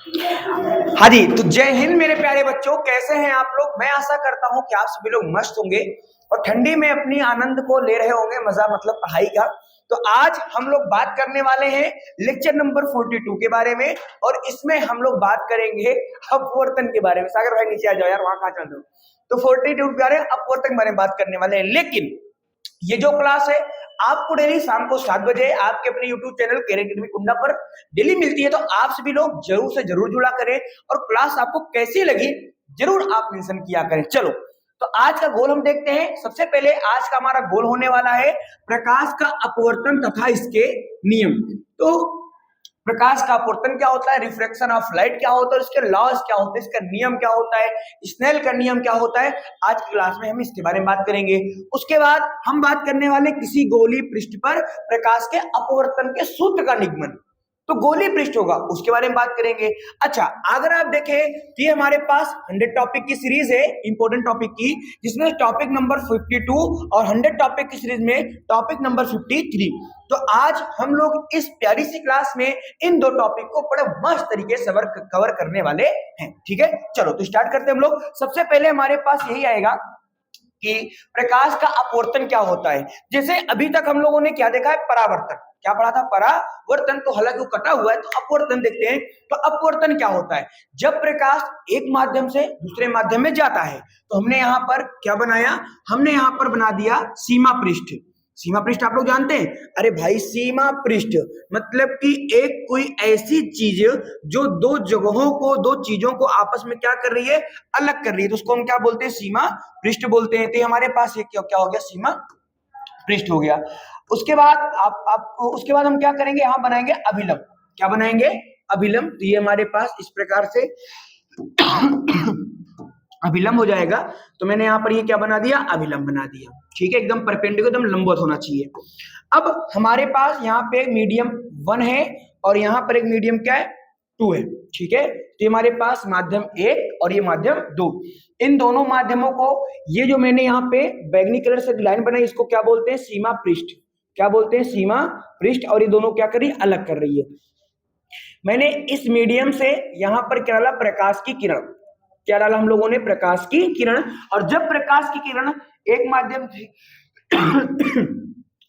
हाँ जी, तो जय हिंद मेरे प्यारे बच्चों, कैसे हैं आप लोग। मैं आशा करता हूं कि आप सभी लोग मस्त होंगे और ठंडी में अपनी आनंद को ले रहे होंगे, मजा मतलब पढ़ाई का। तो आज हम लोग बात करने वाले हैं लेक्चर नंबर 42 के बारे में, और इसमें हम लोग बात करेंगे अपवर्तन के बारे में। सागर भाई नीचे आ जाओ यार, वहां कहां चल रहे हो। तो 42 के बारे में, अपवर्तन के बारे में बात करने वाले हैं। लेकिन ये जो क्लास है आपको डेली शाम को 7 बजे आपके अपने YouTube चैनल कैरियर अकेडमी कुंडा पर डेली मिलती है। तो आप सभी लोग जरूर से जरूर जुड़ा करें, और क्लास आपको कैसी लगी जरूर आप मेंशन किया करें। चलो, तो आज का गोल हम देखते हैं। सबसे पहले आज का हमारा गोल होने वाला है प्रकाश का अपवर्तन तथा इसके नियम। तो प्रकाश का अपवर्तन क्या होता है, रिफ्रैक्शन ऑफ लाइट क्या होता है, इसके लॉज क्या होते हैं, इसका नियम क्या होता है, स्नेल का नियम क्या होता है, आज की क्लास में हम इसके बारे में बात करेंगे। उसके बाद हम बात करने वाले किसी गोली पृष्ठ पर प्रकाश के अपवर्तन के सूत्र का निगमन। तो गोली पृष्ठ होगा, उसके बारे में बात करेंगे। अच्छा, अगर आप देखें तो ये हमारे पास 100 टॉपिक की सीरीज है, इंपॉर्टेंट टॉपिक की, जिसमें टॉपिक नंबर 52 और 100 टॉपिक की सीरीज में टॉपिक नंबर 53। तो आज हम लोग इस प्यारी सी क्लास में इन दो टॉपिक को बड़े मस्त तरीके से कवर करने वाले हैं। ठीक है, चलो तो स्टार्ट करते हैं हम लोग। सबसे पहले हमारे पास यही आएगा कि प्रकाश का अपवर्तन क्या होता है। जैसे अभी तक हम लोगों ने क्या देखा है, परावर्तन। क्या पढ़ा था, परावर्तन। तो हालांकि वो कटा हुआ है, तो अपवर्तन देखते हैं। तो अपवर्तन क्या होता है, जब प्रकाश एक माध्यम से दूसरे माध्यम में जाता है। तो हमने यहां पर क्या बनाया, हमने यहां पर बना दिया सीमा पृष्ठ। सीमा पृष्ठ आप लोग जानते हैं। अरे भाई, सीमा पृष्ठ मतलब कि एक कोई ऐसी चीज जो दो जगहों को, दो चीजों को आपस में क्या कर रही है, अलग कर रही है। तो उसको हम क्या बोलते हैं, सीमा पृष्ठ बोलते हैं। तो हमारे पास ये क्या हो गया, सीमा पृष्ठ हो गया। उसके बाद आप उसके बाद हम क्या करेंगे, यहां बनाएंगे अभिलंब। क्या बनाएंगे, अभिलंब। तो ये हमारे पास इस प्रकार से अभिलंब हो जाएगा। तो मैंने यहां पर ये क्या बना दिया, अभिलंब बना दिया। ठीक है, एकदम परपेंडिकुलर, एकदम लंबवत होना चाहिए। अब हमारे पास यहाँ पे मीडियम 1 है और यहाँ पर एक मीडियम क्या है, 2 है। ठीक है, तो हमारे पास माध्यम 1 और ये माध्यम 2। इन दोनों माध्यमों को, ये जो मैंने यहाँ पे बैगनी कलर से लाइन बनाई, इसको क्या बोलते हैं, सीमा पृष्ठ। क्या बोलते हैं, सीमा पृष्ठ। और ये दोनों क्या कर रही है, अलग कर रही है। मैंने इस मीडियम से यहां पर क्या डाला, प्रकाश की किरण। क्या डाला हम लोगों ने, प्रकाश की किरण। और जब प्रकाश की किरण एक माध्यम से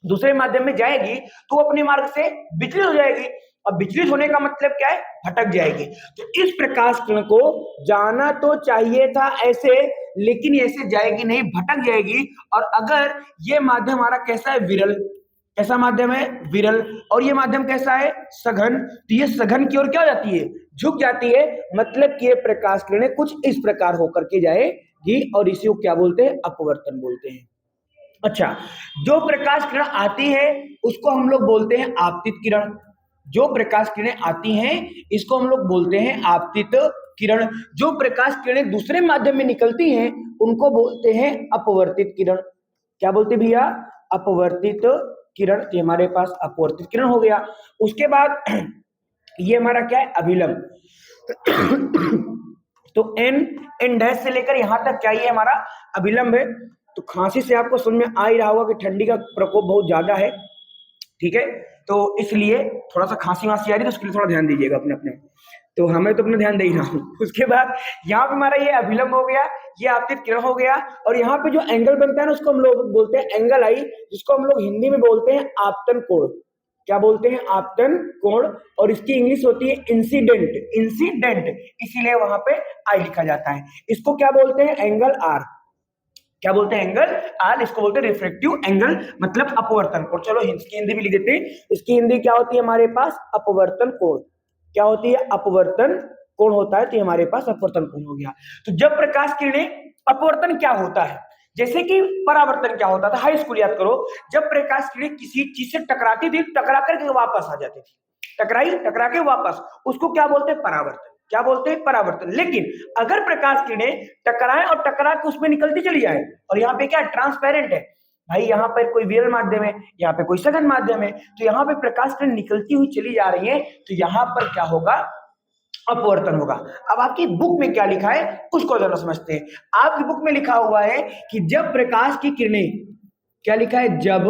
दूसरे माध्यम में जाएगी तो अपने मार्ग से विचलित हो जाएगी। और विचलित होने का मतलब क्या है, भटक जाएगी। तो इस प्रकाश किरण को जाना तो चाहिए था ऐसे, लेकिन ऐसे जाएगी नहीं, भटक जाएगी। और अगर ये माध्यम हमारा कैसा है, विरल। कैसा माध्यम है, विरल। और ये माध्यम कैसा है, सघन। तो ये सघन की ओर क्या हो जाती है, झुक जाती है। मतलब कि ये प्रकाश किरणें कुछ इस प्रकार होकर के जाएगी, और इसी को क्या बोलते हैं, अपवर्तन बोलते हैं। अच्छा, जो प्रकाश किरण आती है उसको हम लोग बोलते हैं आपतित किरण। जो प्रकाश किरणें आती हैं इसको हम लोग बोलते हैं आपतित किरण। जो प्रकाश किरणें दूसरे माध्यम में निकलती हैं उनको बोलते हैं अपवर्तित किरण। क्या बोलते भैया, अपवर्तित किरण। ये हमारे पास अपवर्तित किरण हो गया। उसके बाद ये हमारा क्या है, अभिलंब। तो एन डैश से लेकर यहां तक क्या ये हमारा अभिलंब है। तो खांसी से आपको समझ में आ ही रहा होगा कि ठंडी का प्रकोप बहुत ज्यादा है। ठीक है, तो इसलिए थोड़ा सा खांसी वांसी आ रही है, तो उसके लिए थोड़ा ध्यान दीजिएगा अपने अपने। तो हमें तो अपना ध्यान दे ही रहा हूँ। उसके बाद यहाँ पे हमारा ये अभिलंब हो गया, ये आपतित किरण हो गया। और यहाँ पे जो एंगल बनता है ना, उसको हम लोग बोलते हैं एंगल आई, जिसको हम लोग हिंदी में बोलते हैं आपतन कोण। क्या बोलते हैं, आपतन कोण। और इसकी इंग्लिश होती है इंसिडेंट। इंसिडेंट, इसीलिए वहां पे आई लिखा जाता है। इसको क्या बोलते हैं, एंगल आर। क्या बोलते हैं, एंगल आर। इसको बोलते हैं रिफ्रैक्टिव एंगल, मतलब अपवर्तन कोण। चलो इसकी हिंदी भी लिख देते हैं। इसकी हिंदी क्या होती है हमारे पास, अपवर्तन कोण। क्या होती है, अपवर्तन कोण होता है। तो हमारे पास अपवर्तन कोण हो गया। तो जब प्रकाश किरणें, अपवर्तन क्या होता है, जैसे कि परावर्तन क्या होता था, हाई स्कूल याद करो। जब प्रकाश किरणें किसी चीज से टकराती थी, टकरा करके वापस आ जाती थी। टकरा के वापस, उसको क्या बोलते हैं, परावर्तन। क्या बोलते हैं, परावर्तन। लेकिन अगर प्रकाश किरणें टकराए और टकरा के उसमें निकलती चली जाए, और यहाँ पे क्या ट्रांसपेरेंट है भाई, यहाँ पर कोई विरल माध्यम है, यहाँ पे कोई सघन माध्यम है, तो यहाँ पे प्रकाश किरण निकलती हुई चली जा रही है, तो यहाँ पर क्या होगा, अपवर्तन होगा। अब आपकी बुक में क्या लिखा है उसको जरा समझते हैं। आपकी बुक में लिखा हुआ है कि जब प्रकाश की किरणें, क्या लिखा है, जब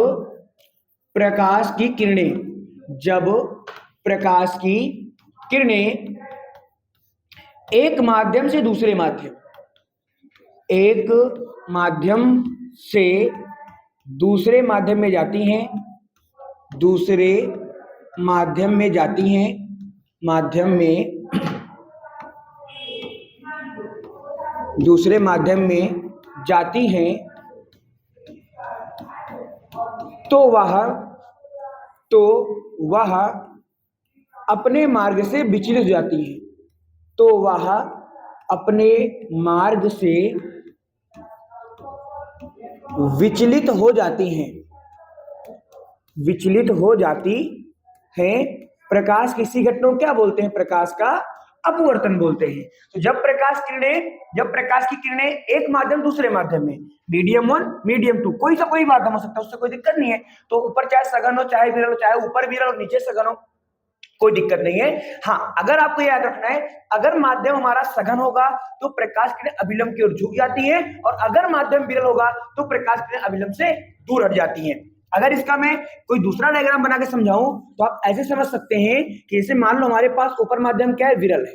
प्रकाश की किरणें, जब प्रकाश की किरणें एक माध्यम से दूसरे माध्यम, एक माध्यम से दूसरे माध्यम में जाती हैं, दूसरे माध्यम में जाती हैं, माध्यम में दूसरे माध्यम में जाती हैं, तो वह अपने मार्ग से विचलित हो जाती हैं, तो वह अपने मार्ग से विचलित हो जाती हैं, विचलित हो जाती हैं। प्रकाश की इसी घटना को क्या बोलते हैं? प्रकाश का अपवर्तन बोलते हैं। तो जब प्रकाश की किरणें एक माध्यम दूसरे माध्यम में, मीडियम 1 मीडियम 2, कोई सा कोई माध्यम हो सकता है, उससे कोई दिक्कत नहीं है। तो ऊपर चाहे सघन हो, चाहे विरल हो, चाहे ऊपर विरल हो नीचे सघन हो, कोई दिक्कत नहीं है। हाँ, अगर आपको याद रखना है, अगर माध्यम हमारा सघन होगा तो प्रकाश किरणें अभिलंब की ओर झुक जाती हैं, और अगर माध्यम विरल होगा तो प्रकाश किरणें अभिलंब से दूर हट जाती हैं। अगर इसका मैं कोई दूसरा डायग्राम बना के समझाऊं तो आप ऐसे समझ सकते हैं कि जैसे मान लो हमारे पास ऊपर माध्यम क्या है? विरल है।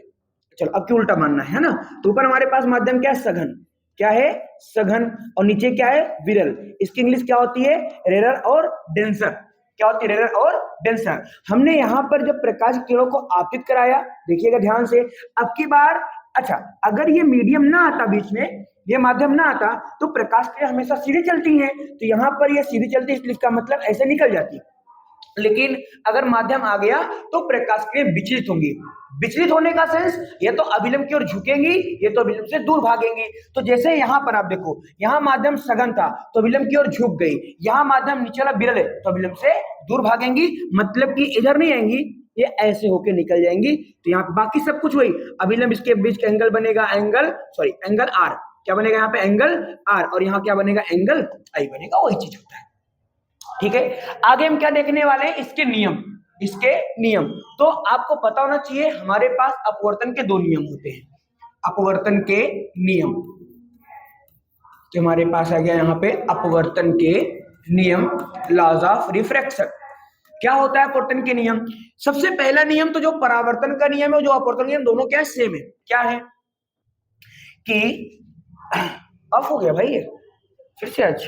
चलो अब क्यों उल्टा मानना है ना? तो ऊपर हमारे पास माध्यम क्या है? सघन। क्या है? सघन। और नीचे क्या है? विरल। इसकी इंग्लिश क्या होती है? रेरर और डेंसर। क्या होती है? रेरर और डेंसर। हमने यहां पर जब प्रकाश किरणों को आपतित कराया, देखिएगा ध्यान से, अब की बार अच्छा, अगर ये मीडियम ना आता बीच में, ये माध्यम ना आता, तो प्रकाश किरणें हमेशा सीधे चलती हैं, तो यहां पर ये सीधी चलती है, इसका मतलब ऐसे निकल जाती। लेकिन अगर माध्यम आ गया तो प्रकाश किरणें विचलित होंगी। विचलित होने का सेंस, ये तो अभिलंब की ओर झुकेंगी, ये तो अभिलंब से दूर भागेंगी। तो जैसे यहां पर आप देखो, यहां माध्यम सघन था तो अभिलंब की ओर झुक गई, यहां माध्यम नीचे वाला विरल है तो अभिलंब से दूर भागेंगी, मतलब कि इधर नहीं आएंगी, ये ऐसे होके निकल जाएंगी। तो यहाँ बाकी सब कुछ वही, अभिलंब इसके बीच का एंगल बनेगा एंगल आर। क्या बनेगा यहाँ पे? Angle R. और यहाँ क्या बनेगा? एंगल आई बनेगा। वही चीज होता है। ठीक है, आगे हम क्या देखने वाले हैं? इसके नियम। तो आपको पता होना चाहिए हमारे पास अपवर्तन के 2 नियम होते हैं। अपवर्तन के नियम, तो हमारे पास आ गया यहाँ पे अपवर्तन के नियम, लॉज ऑफ रिफ्रैक्शन। क्या होता है अपवर्तन के नियम? सबसे पहला नियम तो जो परावर्तन का नियम है, जो अपवर्तन का नियम, दोनों क्या है? सेम है। क्या है कि ऑफ हो गया भाई ये फिर से आज।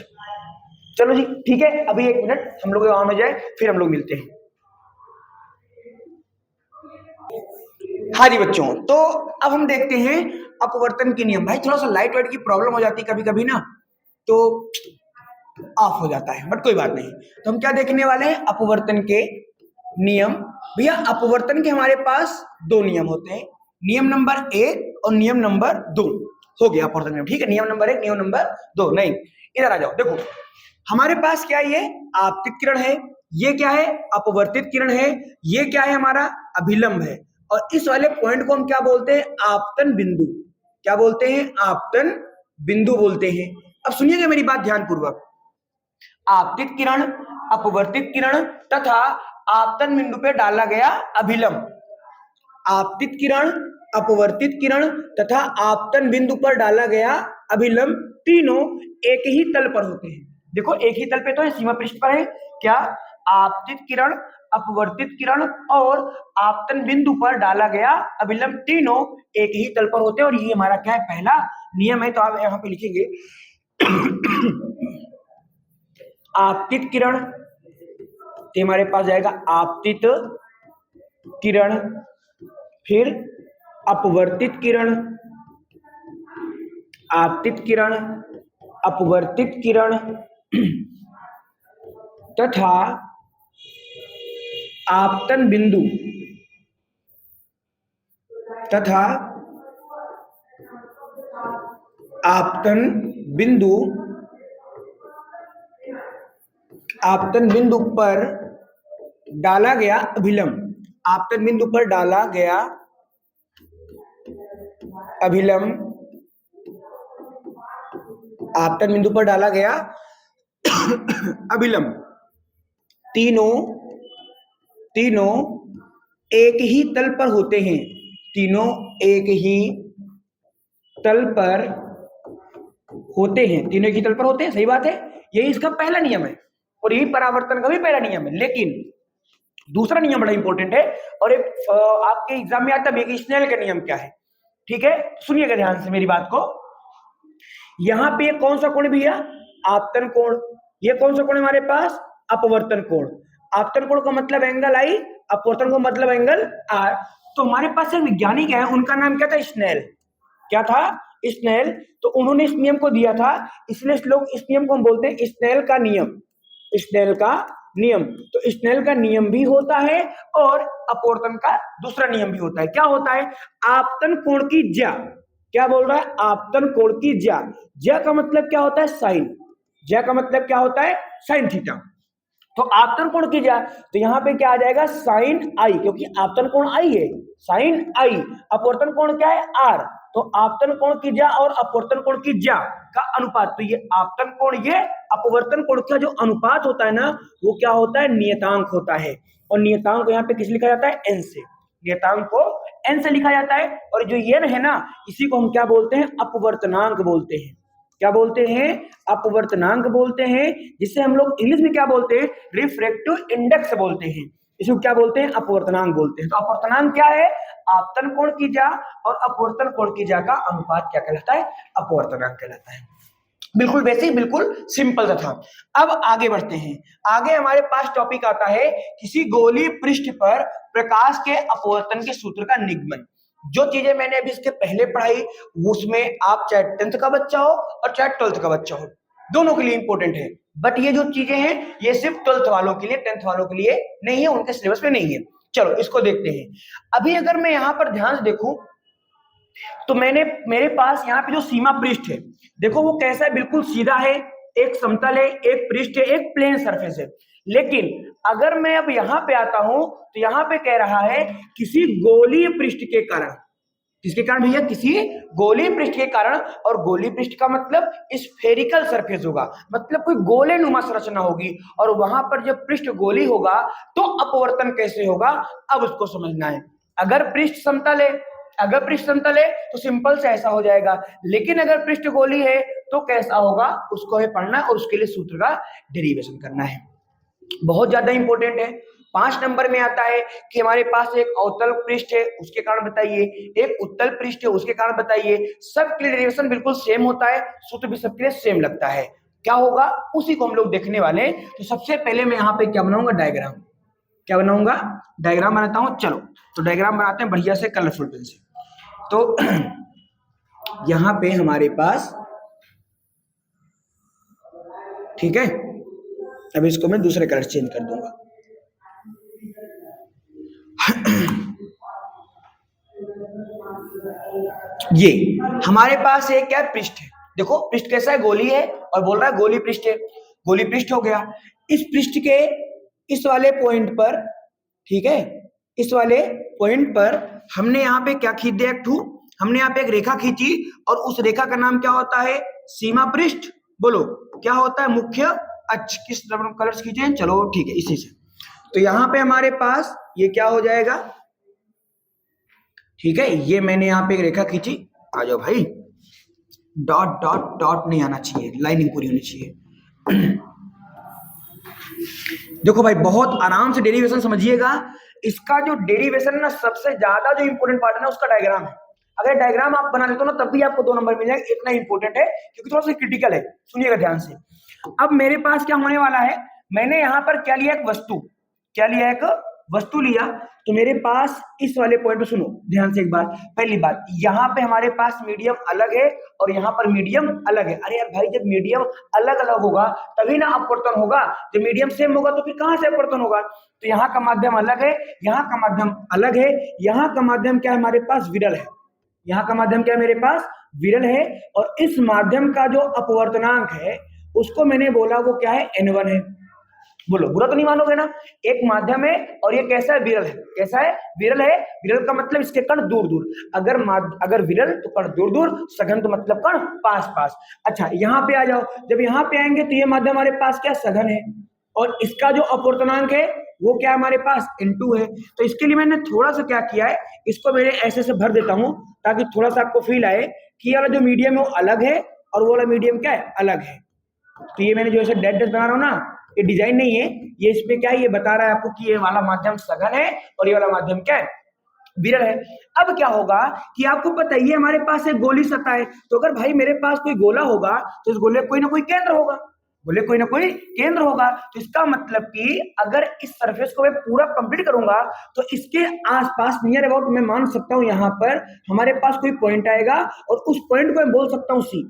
चलो जी ठीक है, अभी 1 मिनट हम लोग गाँव में जाए, फिर हम लोग मिलते हैं। हाँ जी बच्चों, तो अब हम देखते हैं अपवर्तन के नियम। भाई थोड़ा सा लाइट वाइट की प्रॉब्लम हो जाती है कभी कभी ना, तो ऑफ हो जाता है, बट कोई बात नहीं। तो हम क्या देखने वाले हैं? अपवर्तन के नियम। भैया अपवर्तन के हमारे पास 2 नियम होते हैं, नियम नंबर 1 और नियम नंबर 2। हो गया अपवर्तन नियम, ठीक है। नियम नंबर 1, नियम नंबर 2। नहीं, इधर आ जाओ। देखो हमारे पास क्या है? ये आपतित किरण है, ये क्या है? अपवर्तित किरण है, ये क्या है? हमारा अभिलंब है। और इस वाले पॉइंट को हम क्या बोलते हैं? आपतन बिंदु। क्या बोलते हैं? आपतन बिंदु बोलते हैं। अब सुनिएगा मेरी बात ध्यानपूर्वक। आपतित किरण, अपवर्तित किरण तथा आपतन बिंदु पे डाला गया अभिलंब। आपतित किरण, अपवर्तित किरण तथा आपतन बिंदु पर डाला गया अभिलंब, तीनों एक ही तल पर होते हैं। देखो एक ही तल पे तो है, सीमा पृष्ठ पर है। क्या? आपतित किरण, अपवर्तित किरण और आपतन बिंदु पर डाला गया अभिलंब, तीनों एक ही तल पर होते हैं। और ये हमारा क्या है? पहला नियम है। तो आप यहां पे लिखेंगे आपतित किरण, तो हमारे पास जाएगा आपतित किरण, फिर अपवर्तित किरण, आपतित किरण, अपवर्तित किरण तथा आपतन बिंदु, तथा आपतन बिंदु, आपतन बिंदु पर डाला गया अभिलंब। आपतन बिंदु पर डाला गया अभिलंब, आपतन बिंदु पर डाला गया अभिलंब, तीनों एक ही तल पर होते हैं। तीनों एक ही तल पर होते हैं। तीनों एक ही तल पर होते हैं, सही बात है। यही इसका पहला नियम है और यही परावर्तन का भी पहला नियम है। लेकिन दूसरा नियम बड़ा इंपॉर्टेंट है और एक आपके एग्जाम में आता है, स्नेल का नियम क्या है? ठीक है, सुनिएगा ध्यान से मेरी बात को। यहां पे कौन सा कोण भैया? आपतन कोण। ये कौन सा कोण हमारे पास? अपवर्तन कोण। आपतन कोण का मतलब एंगल आई, अपवर्तन का मतलब एंगल आर। तो हमारे पास एक वैज्ञानिक है, उनका नाम क्या था? स्नेल। क्या था? स्नेल। तो उन्होंने इस नियम को दिया था, इसलिए लोग इस नियम को हम बोलते हैं स्नेल का नियम। स्नेल का नियम। तो स्नेल का नियम भी होता है और अपवर्तन का दूसरा नियम भी होता है। क्या होता है? आपतन कोण की ज्या। क्या बोल रहा है? आपतन कोण की ज्या। ज्या का मतलब क्या होता है? साइन। ज्या का मतलब क्या होता है? Sine theta. तो आपतन कोण की ज्या, तो यहां पे क्या आ जाएगा? साइन आई, क्योंकि आपतन कोण आई है, साइन आई। अपवर्तन कोण क्या है? आर। तो आपतन कोण की ज्या और अपवर्तन कोण की ज्या का अनुपात, तो ये आपतन कोण, ये अपवर्तन कोण का जो अनुपात होता है ना, वो क्या होता है? नियतांक होता है। और नियतांक को यहाँ पे किस लिखा जाता है? एन से। नियतांक को एन से लिखा जाता है। और जो एन है ना, इसी को हम क्या बोलते हैं? अपवर्तनांक बोलते हैं। क्या बोलते हैं? अपवर्तनांक बोलते हैं, जिसे हम लोग इंग्लिश में क्या बोलते हैं? रिफ्रैक्टिव इंडेक्स बोलते हैं। इसको क्या बोलते हैं? अपवर्तनांक बोलते हैं। तो अपवर्तनांक क्या है? आपतन कोण की ज्या और अपवर्तन कोण की ज्या का अनुपात क्या कहलाता है? अपवर्तनांक कहलाता है। बिल्कुल बेसिक, बिल्कुल सिंपल था। अब आगे बढ़ते हैं। आगे हमारे पास टॉपिक आता है किसी गोलीय पृष्ठ पर प्रकाश के अपवर्तन के सूत्र का निगमन। जो चीजें मैंने अभी इसके पहले पढ़ाई, उसमें आप चाहे 10th का बच्चा हो और चाहे 12th का बच्चा हो, दोनों के लिए इंपॉर्टेंट है। बट ये जो चीजें हैं, ये सिर्फ 12th वालों के लिए, 10th वालों के लिए नहीं है, उनके सिलेबस में नहीं है। चलो इसको देखते हैं। अभी अगर मैं यहां पर ध्यान से देखूं, तो मेरे पास यहाँ पे जो सीमा पृष्ठ है, देखो वो कैसा है? बिल्कुल सीधा है, एक समतल है, एक पृष्ठ है, एक प्लेन सरफेस है। लेकिन अगर मैं अब यहाँ पे आता हूं, तो यहाँ पे कह रहा है किसी गोलीय पृष्ठ के कारण। किसके कारण भैया? किसी गोलीय पृष्ठ के कारण। और गोलीय पृष्ठ का मतलब स्फेरिकल सरफेस होगा, मतलब कोई गोले नुमा संरचना होगी। और वहां पर जब पृष्ठ गोली होगा तो अपवर्तन कैसे होगा, अब उसको समझना है। अगर पृष्ठ समतल है, अगर पृष्ठ समतल है तो सिंपल से ऐसा हो जाएगा। लेकिन अगर पृष्ठ गोली है तो कैसा होगा, उसको है पढ़ना और उसके लिए सूत्र का डेरिवेशन करना है। बहुत ज्यादा इंपॉर्टेंट है। 5 नंबर में आता है कि हमारे पास एक अवतल पृष्ठ है, उसके कारण बताइए, एक उत्तल पृष्ठ है, उसके कारण बताइए। सबके लिए डेरिवेशन बिल्कुल सेम होता है, सूत्र भी सबके लिए सेम लगता है। क्या होगा, उसी को हम लोग देखने वाले हैं। तो सबसे पहले मैं यहाँ पे क्या बनाऊंगा? डायग्राम। क्या बनाऊंगा? डायग्राम बनाता हूं। चलो तो डायग्राम बनाते हैं बढ़िया से कलरफुल पेन से। तो यहां पे हमारे पास, ठीक है, अब इसको मैं दूसरे कलर चेंज कर दूंगा। ये हमारे पास एक क्या पृष्ठ है, देखो पृष्ठ कैसा है? गोली है, और बोल रहा है गोली पृष्ठ है। गोली पृष्ठ हो गया। इस पृष्ठ के इस वाले पॉइंट पर, ठीक है, इस वाले पॉइंट पर हमने यहाँ पे क्या खींच दिया? हमने यहाँ पे एक रेखा खींची, और उस रेखा का नाम क्या होता है? सीमा पृष्ठ। बोलो क्या होता है? मुख्य अक्ष। किस कलर से खींचे? चलो ठीक है, इसी से। तो यहाँ पे हमारे पास ये क्या हो जाएगा? ठीक है, ये मैंने यहाँ पे एक रेखा खींची। आ जाओ भाई, डॉट डॉट डॉट नहीं आना चाहिए, लाइनिंग पूरी होनी चाहिए। देखो भाई, बहुत आराम से डेरिवेशन समझिएगा। इसका जो डेरिवेशन ना, सबसे ज्यादा जो इंपॉर्टेंट पार्ट है ना, उसका डायग्राम है। अगर डायग्राम आप बना लेते हो ना, तब भी आपको 2 नंबर मिल जाएंगे। इतना इंपॉर्टेंट है क्योंकि थोड़ा सा क्रिटिकल है। सुनिएगा ध्यान से। अब मेरे पास क्या होने वाला है? मैंने यहाँ पर क्या लिया? एक वस्तु। क्या लिया? एक वस्तु लिया। तो मेरे पास इस वाले पॉइंट पे, सुनो ध्यान से एक बात। पहली बात, यहाँ पे हमारे पास मीडियम अलग है और यहाँ पर मीडियम अलग है। अरे यार भाई, जब मीडियम अलग अलग होगा तभी ना अपवर्तन होगा। जब मीडियम सेम होगा तो फिर कहाँ से अपवर्तन होगा? तो यहाँ का माध्यम अलग है, यहाँ का माध्यम अलग है। यहाँ का माध्यम क्या है? हमारे पास विरल है। यहाँ का माध्यम क्या है? मेरे पास विरल है। और इस माध्यम का जो अपवर्तनांक है, उसको मैंने बोला वो क्या है? N1 है। बोलो, बुरा तो नहीं मानोगे ना? एक माध्यम है और ये कैसा है? विरल है। कैसा है? विरल है। विरल का मतलब इसके कण दूर दूर। अगर विरल तो कण दूर दूर, सघन तो मतलब कण पास पास। अच्छा, यहाँ पे आ जाओ। जब यहाँ पे आएंगे तो ये माध्यम हमारे पास क्या? सघन है। और इसका जो अपवर्तनांक है वो क्या हमारे पास? N2 है। तो इसके लिए मैंने थोड़ा सा क्या किया है, इसको मैंने ऐसे से भर देता हूं, ताकि थोड़ा सा आपको फील आए कि ये वाला जो मीडियम है वो अलग है और वो वाला मीडियम क्या है? अलग है। तो ये मैंने जो ऐसे डेट बना रहा हूं ना, ये डिजाइन नहीं है, ये इसमें क्या है? ये बता रहा है आपको कि ये वाला माध्यम सघन है और ये वाला माध्यम क्या है? विरल है। अब क्या होगा कि आपको पता है ये हमारे पास एक गोली सतह है, तो अगर भाई मेरे पास कोई गोला होगा तो इस गोले कोई ना कोई केंद्र होगा, बोले कोई ना कोई केंद्र होगा। तो इसका मतलब कि अगर इस सरफेस को मैं पूरा कंप्लीट करूंगा तो इसके आसपास नियर अबाउट मैं मान सकता हूं यहां पर हमारे पास कोई पॉइंट आएगा और उस पॉइंट को मैं बोल सकता हूं सी।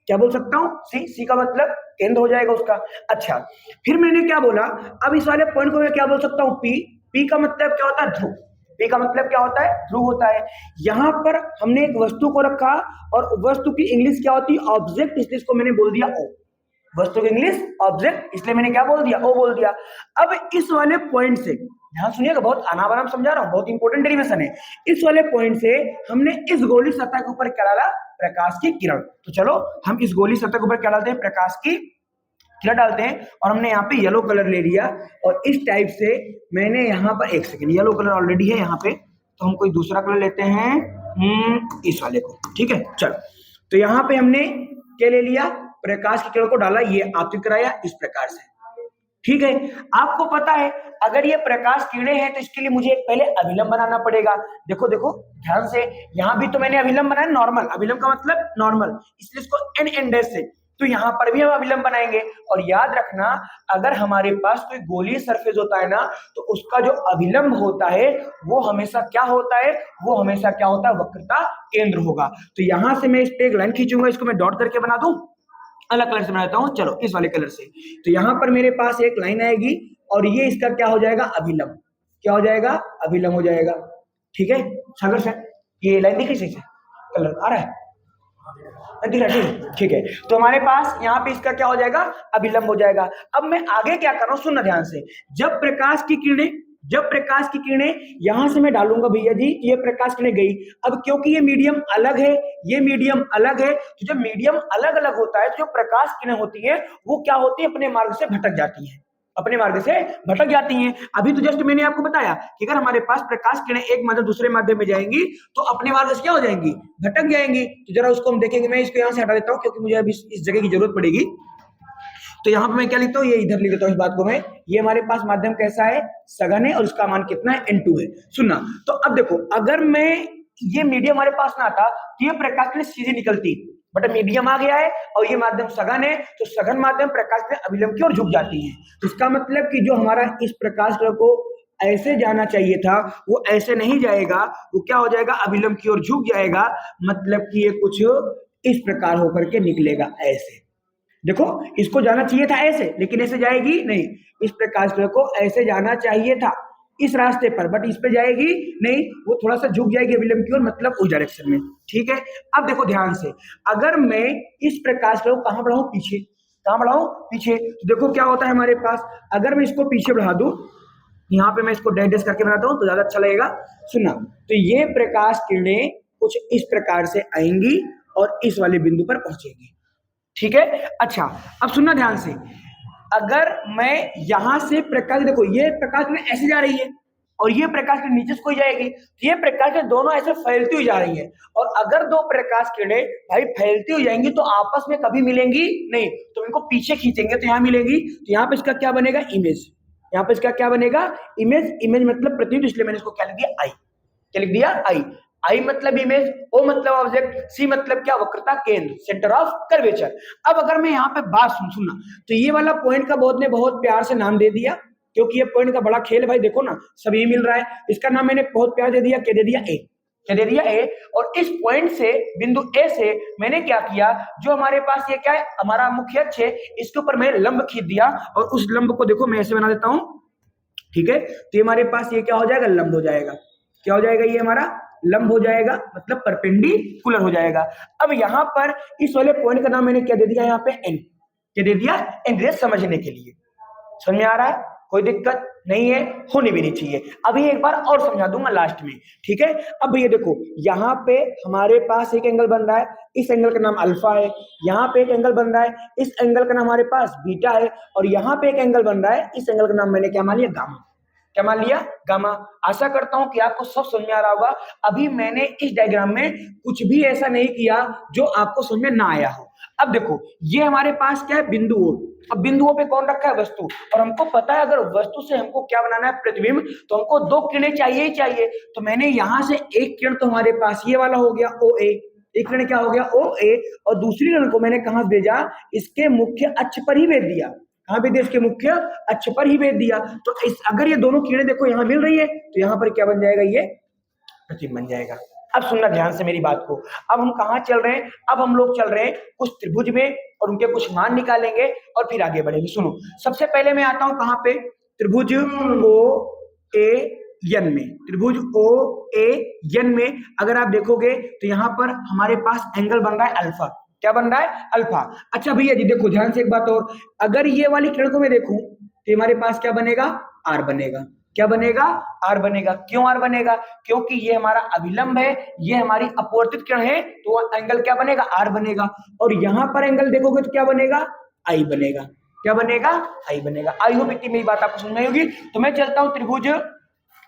क्या बोल सकता हूं? सी। सी का मतलब केंद्र हो जाएगा उसका। अच्छा, फिर मैंने क्या बोला, अब इस वाले पॉइंट को मैं क्या बोल सकता हूं? पी। पी का मतलब क्या होता है? ध्रुव। पी का मतलब क्या होता है? ध्रुव होता है। यहां पर हमने एक वस्तु को रखा और वस्तु की इंग्लिश क्या होती है? ऑब्जेक्ट, इसलिए इसको मैंने बोल दिया ओ। वस्तु की इंग्लिश ऑब्जेक्ट, इसलिए मैंने क्या बोल दिया? ओ बोल दिया। अब इस वाले पॉइंट से ध्यान सुनिएगा, बहुत आना समझा रहा हूं, बहुत इंपॉर्टेंट डेरिवेशन है। इस वाले पॉइंट से हमने इस गोली सतह के ऊपर क्या डाला? प्रकाश की किरण। तो चलो हम इस गोली सतह के ऊपर क्या डालते हैं? प्रकाश की किरण डालते हैं। और हमने यहाँ पे येलो कलर ले लिया और इस टाइप से मैंने यहाँ पर, एक सेकेंड, येलो कलर ऑलरेडी है यहाँ पे, तो हम कोई दूसरा कलर लेते हैं, इस वाले को। ठीक है, चलो। तो यहाँ पे हमने क्या ले लिया? प्रकाश की किरण को डाला, ये आपतित कराया इस प्रकार से। ठीक है, आपको पता है अगर ये प्रकाश किरणें हैं तो इसके लिए मुझे पहले अभिलंब बनाना पड़ेगा। देखो देखो ध्यान से, यहां भी तो मैंने अभिलंब बनाया नॉर्मल, अभिलंब का मतलब नॉर्मल, इसलिए इसको एन एन डैश से, तो यहां पर भी हम अभिलंब बनाएंगे। और याद रखना, अगर हमारे पास कोई गोलीय सरफेस होता है ना, तो उसका जो अभिलंब होता है वो हमेशा क्या होता है? वो हमेशा क्या होता है? वक्रता केंद्र होगा। तो यहां से मैं इस पे एक लाइन खींचूंगा, इसको मैं डॉट करके बना दूं, अलग कलर से बनाता हूं, चलो इस वाले कलर से। तो यहां पर मेरे पास एक लाइन आएगी और ये इसका क्या हो जाएगा? अभिलंब। क्या हो जाएगा? अभिलंब हो जाएगा। ठीक है सागर सर, ये लाइन दिख रही है? कलर आ रहा है? ठीक है। तो हमारे पास यहाँ पे इसका क्या हो जाएगा? अभिलंब हो जाएगा। अब मैं आगे क्या कर रहा हूं, सुनना ध्यान से। जब प्रकाश की किरणें यहां से मैं डालूंगा भैया जी, ये प्रकाश किरणें गई। अब क्योंकि ये मीडियम अलग है, ये मीडियम अलग है, तो जब मीडियम अलग अलग होता है तो जो प्रकाश किरणें होती है वो क्या होती है? अपने मार्ग से भटक जाती है, अपने मार्ग से भटक जाती हैं। अभी तो जस्ट मैंने आपको बताया कि अगर हमारे पास प्रकाश किरणें एक माध्यम दूसरे माध्यम में जाएंगी तो अपने मार्ग से क्या हो जाएंगी? भटक जाएंगी। तो जरा उसको हम देखेंगे। मैं इसको यहां से हटा देता हूं क्योंकि मुझे अभी इस जगह की जरूरत पड़ेगी। तो यहाँ पे मैं क्या लिखता हूँ? ये इधर लिख देता हूँ इस बात को मैं। ये हमारे पास माध्यम कैसा है? सघन है, और इसका मान कितना है? N2 है। सुनना, तो अब देखो, अगर मैं ये मीडियम हमारे पास ना आता तो ये प्रकाश किरण सीधी निकलती, बट मीडियम आ गया है और ये माध्यम सघन है, तो सघन माध्यम प्रकाश किरण अभिलंब की ओर झुक जाती है। तो इसका मतलब कि जो हमारा इस प्रकाश किरण को ऐसे जाना चाहिए था वो ऐसे नहीं जाएगा, वो क्या हो जाएगा? अभिलंब की ओर झुक जाएगा। मतलब कि ये कुछ इस प्रकार होकर के निकलेगा, ऐसे। देखो, इसको जाना चाहिए था ऐसे, लेकिन ऐसे जाएगी नहीं। इस प्रकाश किरण को ऐसे जाना चाहिए था इस रास्ते पर, बट इस पे जाएगी नहीं, वो थोड़ा सा झुक जाएगी अभिलंब की ओर, मतलब उस डायरेक्शन में। ठीक है, अब देखो ध्यान से, अगर मैं इस प्रकाश किरण को कहां बढ़ाऊं? पीछे। कहां बढ़ाऊं? पीछे। तो देखो क्या होता है हमारे पास, अगर मैं इसको पीछे बढ़ा दूं, यहाँ पे मैं इसको डैश डैश करके बनाता हूं तो ज्यादा अच्छा लगेगा। सुनना, तो ये प्रकाश किरणें कुछ इस प्रकार से आएंगी और इस वाले बिंदु पर पहुंचेगी। ठीक है, अच्छा अब सुनना ध्यान से, अगर मैं यहां से प्रकाश, देखो ये प्रकाश किरण ऐसे जा रही है और ये प्रकाश किरण नीचे से कोई जाएगी, तो ये प्रकाश किरण दोनों ऐसे फैलती हुई जा रही है। और अगर दो प्रकाश किरणें भाई फैलती हुई जाएंगी तो आपस में कभी मिलेंगी नहीं, तो इनको पीछे खींचेंगे तो यहाँ मिलेंगी। तो यहाँ पे इसका क्या बनेगा? इमेज। यहाँ पे इसका क्या बनेगा? इमेज। इमेज मतलब प्रतिबिंब, इसलिए मैंने इसको क्या लिख दिया? आई। क्या लिख दिया? आई। आई मतलब इमेज, ओ मतलब ऑब्जेक्ट, सी मतलब क्या? वक्रता केंद्र, सेंटर ऑफ कर्वेचर। अब अगर मैं यहाँ पे बात सुनना, तो ये वाला पॉइंट का बहुत प्यार से नाम दे दिया, क्योंकि ये पॉइंट का बड़ा खेल है भाई। देखो ना, सभी मिल रहा है, इसका नाम मैंने बहुत प्यार दे दिया। क्या दे दिया? ए। क्या दे दिया? ए। और इस पॉइंट से, बिंदु ए से मैंने क्या किया, जो हमारे पास ये क्या है? हमारा मुख्य अक्ष है, इसके ऊपर मैं लंब खींच दिया और उस लंब को देखो मैं ऐसे बना देता हूं। ठीक है, तो ये हमारे पास ये क्या हो जाएगा? लंब हो जाएगा। क्या हो जाएगा? ये हमारा लंब हो जाएगा, मतलब परपेंडिकुलर हो जाएगा। अब यहां पर इस वाले पॉइंट का नाम मैंने क्या दे दिया? यहाँ पे एन। क्या दे दिया? एन, समझने के लिए। समझ में आ रहा है? कोई दिक्कत नहीं है, होनी भी नहीं चाहिए। अभी एक बार और समझा दूंगा लास्ट में। ठीक है, अब ये देखो, यहाँ पे हमारे पास एक एंगल बन रहा है, इस एंगल का नाम अल्फा है। यहाँ पे एक एंगल बन रहा है, इस एंगल का नाम हमारे पास बीटा है। और यहाँ पे एक एंगल बन रहा है, इस एंगल का नाम मैंने क्या मान लिया? गामा। क्या मान लिया? गामा। आशा करता हूं कि आपको सब समझ में आ रहा होगा। अभी मैंने इस डायग्राम में कुछ भी ऐसा नहीं किया जो आपको समझ में ना आया हो। अब देखो ये हमारे पास क्या है, बिंदु O। अब बिंदुओं पे कौन रखा है, वस्तु। और हमको पता है अगर वस्तु से हमको क्या बनाना है, प्रतिबिंब, तो हमको दो किरणें चाहिए ही चाहिए। तो मैंने यहां से एक किरण तो हमारे पास ये वाला हो गया OA, एक किरण क्या हो गया OA, और दूसरी किरण को मैंने कहां भेजा, इसके मुख्य अक्ष पर ही भेज दिया। कहां भेज दिया, इसके मुख्य अक्ष पर ही भेज दिया। तो अगर ये दोनों किरणें देखो यहां मिल रही है, तो यहां पर क्या बन जाएगा, ये प्रतिबिंब बन जाएगा। अब सुनना ध्यान से मेरी बात को। अब हम कहां चल रहे हैं, अब हम लोग चल रहे हैं कुछ त्रिभुज में, और उनके कुछ मान निकालेंगे और फिर आगे बढ़ेंगे। सुनो, सबसे पहले मैं आता हूं कहां पे, त्रिभुज OAN में। त्रिभुज OAN में अगर आप देखोगे तो यहां पर हमारे पास एंगल बन रहा है अल्फा। क्या बन रहा है, अल्फा। अच्छा भैया जी देखो ध्यान से एक बात और, अगर ये वाली किरण को मैं देखूं तो हमारे पास क्या बनेगा, R बनेगा। क्या बनेगा, R बनेगा। क्यों R बनेगा, क्योंकि ये हमारा अभिलंब है, ये हमारी अपवर्तित किरण है, तो एंगल क्या बनेगा, R बनेगा। और यहां पर एंगल देखोगे तो क्या बनेगा, I बनेगा। क्या बनेगा, I बनेगा। आई होप इतनी मेरी बात आपको समझ में होगी। तो मैं चलता हूं त्रिभुज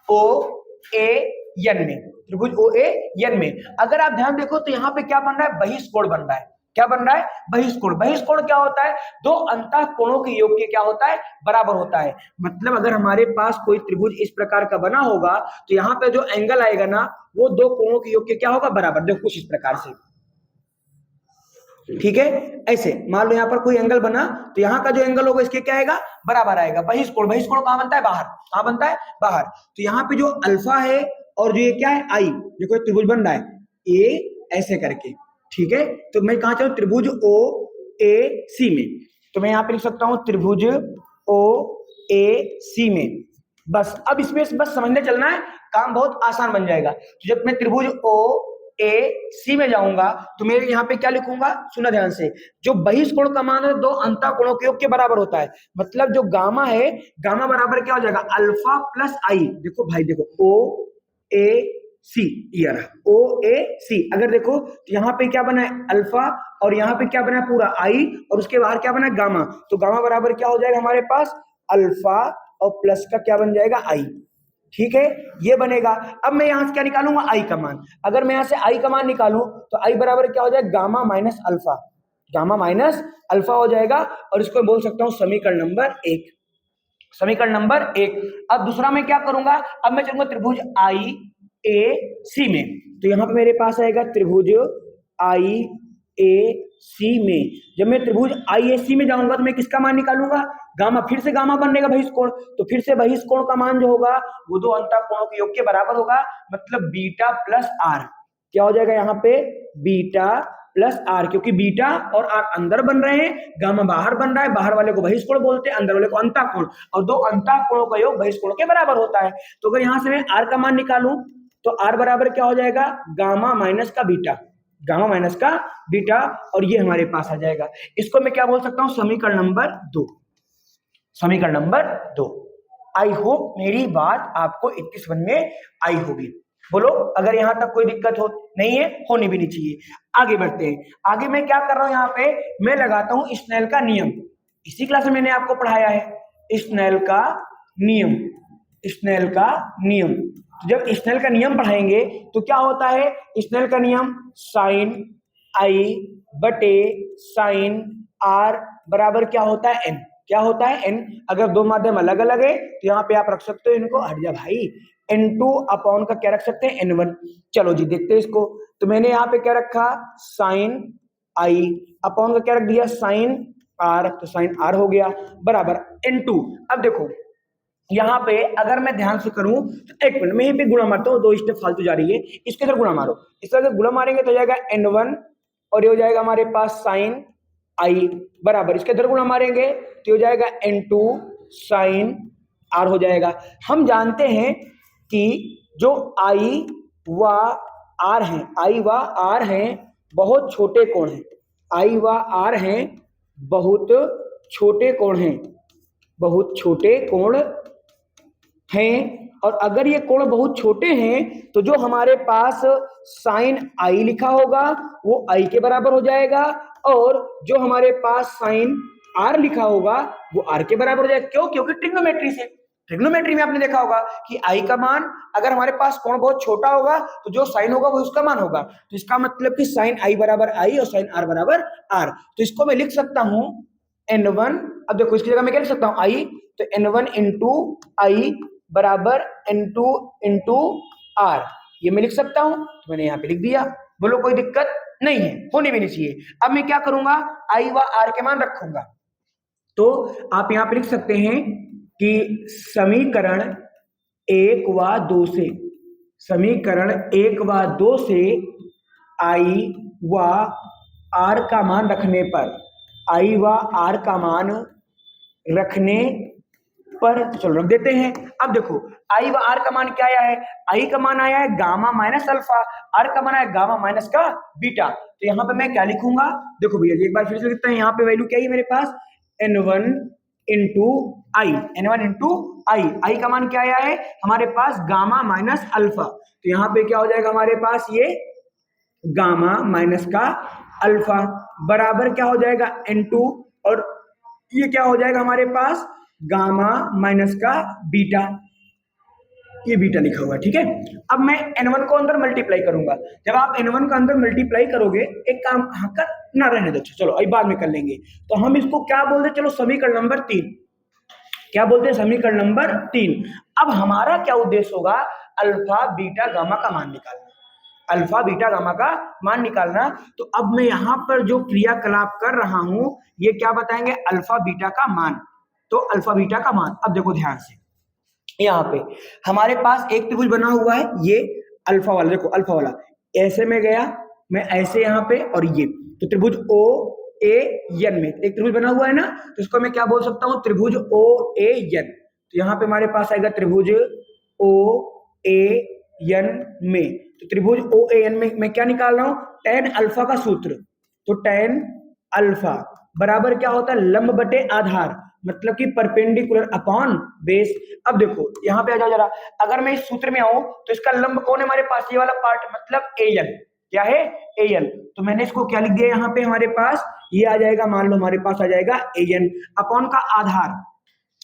OAN में। त्रिभुज OAN में अगर आप ध्यान देखो तो यहाँ पे क्या बन रहा है, बहिष्कोण बन रहा है। क्या बन रहा है, बहिष्कोण। बहिष्कोण क्या होता है, दो अंतः कोणों के योग के क्या होता है, बराबर होता है। मतलब अगर हमारे पास कोई त्रिभुज इस प्रकार का बना होगा तो यहाँ पे जो एंगल आएगा ना, वो दो कोणों के योग के क्या होगा, बराबर। देखो कुछ इस प्रकार से, ठीक है। ऐसे मान लो यहाँ पर कोई एंगल बना, तो यहाँ का जो एंगल होगा इसके क्या आएगा, बराबर आएगा। बहिष्कोण, बहिष्कोण कहां बनता है, बाहर। कहां बनता है, बाहर। तो यहाँ पे जो अल्फा है और जो ये क्या है, आई, देखो त्रिभुज बन रहा है ए ऐसे करके, ठीक है। तो मैं कहां चलूं, त्रिभुज OAC में। तो मैं यहाँ पे लिख सकता हूं त्रिभुज OAC में। बस अब इसमें बस समझने चलना है, काम बहुत आसान बन जाएगा। तो जब मैं त्रिभुज OAC में जाऊंगा तो मैं यहाँ पे क्या लिखूंगा, सुना ध्यान से, जो बहिष्कोण का मान है दो अंतः कोणों के योग के बराबर होता है। मतलब जो गामा है, गामा बराबर क्या हो जाएगा, अल्फा प्लस आई। देखो भाई देखो OAC, ये रहा OAC। अगर देखो तो यहाँ पे क्या बना है, अल्फा, और यहाँ पे क्या बना है, पूरा आई, और उसके बाहर क्या बना है, गामा। तो गामा बराबर क्या हो जाएगा हमारे पास, अल्फा और प्लस का क्या बन जाएगा, आई। ठीक है, ये बनेगा। अब मैं यहां से क्या निकालूंगा, आई का मान। अगर मैं यहां से आई का मान निकालूं तो आई बराबर क्या हो जाएगा, gamma minus alpha. Gamma minus alpha हो जाएगा, और इसको बोल सकता हूं समीकरण नंबर 1। समीकरण नंबर 1। अब दूसरा मैं क्या करूंगा, अब मैं चलूंगा त्रिभुज IAC में। तो यहां पे मेरे पास आएगा त्रिभुज IAC में। जब मैं त्रिभुज IAC में जाऊंगा तो मैं किसका मान निकालूंगा, गामा। फिर से गामा बनेगा बहिष्कोण, तो फिर से बहिष्कोण का मान जो होगा वो दो अंतः कोणों के योग के बराबर होगा। मतलब बीटा प्लस आर। क्या हो जाएगा यहाँ पे, बीटा प्लस आर, क्योंकि बीटा और आर अंदर बन रहे हैं, गामा बाहर बन रहा है। बाहर वाले को बहिष्कोण बोलते हैं, अंदर वाले को अंतः कोण, और दो अंतः कोणों का योग बहिष्कोण के बराबर होता है। तो अगर यहां से मैं आर का मान निकालूं तो आर बराबर क्या हो जाएगा, गामा माइनस का बीटा। गामा माइनस का बीटा, और ये हमारे पास आ जाएगा। इसको मैं क्या बोल सकता हूं, समीकरण नंबर 2। समीकरण नंबर 2। आई होप मेरी बात आपको इतनी समझ में आई होगी। बोलो अगर यहां तक कोई दिक्कत हो, नहीं है, होनी भी नहीं चाहिए। आगे बढ़ते हैं। आगे मैं क्या कर रहा हूं, यहाँ पे मैं लगाता हूं स्नेल का नियम। इसी क्लास में मैंने आपको पढ़ाया है स्नेल का नियम। स्नेल का नियम, तो जब स्नेल का नियम पढ़ाएंगे तो क्या होता है, स्नेल का नियम साइन आई बटे साइन आर बराबर क्या होता है, एन। क्या होता है, एन। अगर दो माध्यम अलग अलग है तो यहाँ पे आप रख सकते हो इनको, हट जा भाई, N2 अपॉन का क्या रख सकते हैं, N1। चलो जी देखते हैं इसको। तो मैंने यहाँ पे क्या रखा, साइन आई अपॉन का क्या रख दिया, साइन आर। तो साइन आर हो गया बराबर N2। अब देखो यहाँ पे अगर मैं ध्यान से करूं तो एक मिनट मैं यहीं पे गुणा मारता हूँ, 2 स्टेप फालतू जा रही है, इसके अंदर गुणा मारो। इस तरह से गुणा मारेंगे तो हो जाएगा N1, और ये हो जाएगा हमारे पास साइन आई बराबर, इसके अंदर गुणा मारेंगे तो हो जाएगा N2 साइन आर हो जाएगा। हम जानते हैं कि जो आई व आर हैं, आई व आर हैं बहुत छोटे कोण हैं। आई व आर हैं बहुत छोटे कोण हैं, बहुत छोटे कोण हैं। और अगर ये कोण बहुत छोटे हैं तो जो हमारे पास साइन आई लिखा होगा वो आई के बराबर हो जाएगा, और जो हमारे पास साइन आर लिखा होगा वो आर के बराबर हो जाएगा। क्यों, क्योंकि ट्रिग्नोमेट्री से। ट्रिग्नोमेट्री में आपने देखा होगा कि आई का मान अगर हमारे पास कोण बहुत छोटा होगा तो जो साइन होगा वो उसका मान होगा, तो इसका मतलब कि साइन आई बराबर आई और साइन आर बराबर आर। तो इसको मैं लिख सकता हूं n1, अब देखो इसकी जगह मैं क्या लिख सकता हूं आई, तो n1 इंटू आई बराबर n2 इंटू आर, ये मैं लिख सकता हूं, तो मैंने यहां पे लिख दिया। बोलो कोई दिक्कत नहीं है, होनी भी नहीं चाहिए। अब मैं क्या करूंगा, आई व आर के मान रखूंगा, तो आप यहां पे लिख सकते हैं कि समीकरण 1 व 2 से, समीकरण 1 व 2 से आई व आर का मान रखने पर, आई व आर का मान रखने पर, तो चलो रख देते हैं। अब देखो आई व आर का मान क्या आया है, आई का मान आया है गामा माइनस अल्फा, आर का मान आया गामा माइनस का बीटा। तो यहां पे मैं क्या लिखूंगा, देखो भैया एक बार फिर से लिखते हैं, यहां पे वैल्यू क्या है मेरे पास n1 इंटू आई, n1 इंटू आई, आई का मान क्या आया है हमारे पास गामा माइनस अल्फा, तो यहां पे क्या हो जाएगा हमारे पास ये गामा माइनस का अल्फा बराबर क्या हो जाएगा n2, और ये क्या हो जाएगा हमारे पास गामा माइनस का बीटा, ये बीटा लिखा हुआ है, ठीक है। अब मैं n1 को अंदर मल्टीप्लाई करूंगा, जब आप n1 का अंदर मल्टीप्लाई करोगे, एक काम कर ना रहने दो, चलो अभी बाद में कर लेंगे, तो हम इसको क्या बोलते, चलो समीकरण नंबर 3, क्या बोलते हैं समीकरण नंबर 3। अब हमारा क्या उद्देश्य होगा, अल्फा बीटा गामा का मान निकालना, अल्फा बीटा गामा का मान निकालना। तो अब मैं यहां पर जो क्रियाकलाप कर रहा हूं ये क्या बताएंगे, अल्फा बीटा का मान, तो अल्फा बीटा का मान। अब देखो ध्यान से, यहाँ पे हमारे पास एक त्रिभुज बना हुआ है, ये अल्फा वाला, देखो अल्फा वाला ऐसे में गया, मैं ऐसे यहाँ पे, और ये तो त्रिभुज ओ ए एन में एक त्रिभुज बना हुआ है ना, तो इसको मैं क्या बोल सकता हूँ, त्रिभुज ओ ए एन। तो यहाँ पे हमारे पास आएगा त्रिभुज ओ ए एन में, तो त्रिभुज ओ ए एन में मैं क्या निकाल रहा हूँ, tan अल्फा का सूत्र, तो tan अल्फा बराबर क्या होता है, लंब बटे आधार, मतलब कि परपेंडिकुलर अपॉन बेस। अब देखो यहाँ पे आ जाओ जरा, अगर मैं इस सूत्र में आऊं तो इसका लंब कौन है हमारे पास, ये वाला पार्ट, मतलब an, क्या है an, तो मैंने इसको क्या लिख दिया यहाँ पे हमारे पास, ये आ जाएगा, मान लो हमारे पास आ जाएगा an अपॉन का आधार।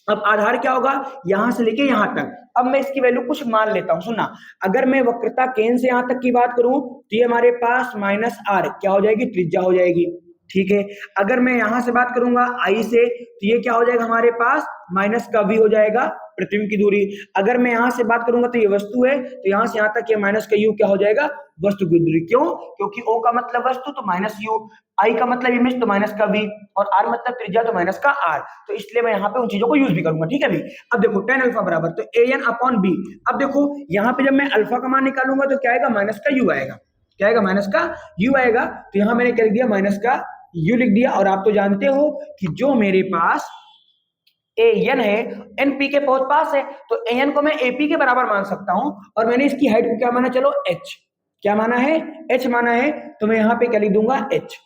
अब आधार क्या होगा, यहां से लेके यहां तक। अब मैं इसकी वैल्यू कुछ मान लेता हूं, सुनना, अगर मैं वक्रता केंद्र से यहां तक की बात करूं तो ये हमारे पास माइनस आर क्या हो जाएगी, त्रिज्या हो जाएगी, ठीक है। अगर मैं यहां से बात करूंगा आई से, तो ये क्या हो जाएगा हमारे पास माइनस का वी हो जाएगा, प्रतिबिंब की दूरी। अगर मैं यहां से बात करूंगा तो ये वस्तु है, तो यहां से यहां तक ये माइनस का यू क्या हो जाएगा, वस्तु की दूरी। क्यों, क्योंकि ओ का मतलब वस्तु तो माइनस यू, आई का मतलब इमेज तो माइनस का वी, और आर मतलब त्रिज्या तो माइनस का आर, तो इसलिए मैं यहाँ पे उन चीजों को यूज भी करूंगा, ठीक है भाई। अब देखो tan अल्फा बराबर, तो an अपॉन बी। अब देखो यहाँ पे जब मैं अल्फा का मान निकालूंगा तो क्या आएगा, माइनस का यू आएगा, क्या आएगा, माइनस का यू आएगा। तो यहाँ मैंने क्या लिख दिया, माइनस का यू लिख दिया। और आप तो जानते हो कि जो मेरे पास ए एन है, एन पी के बहुत पास है, तो ए एन को मैं ए पी के बराबर मान सकता हूं, और मैंने इसकी हाइट को क्या माना, चलो एच, क्या माना है, एच माना है, तो मैं यहाँ पे क्या लिख दूंगा, एच,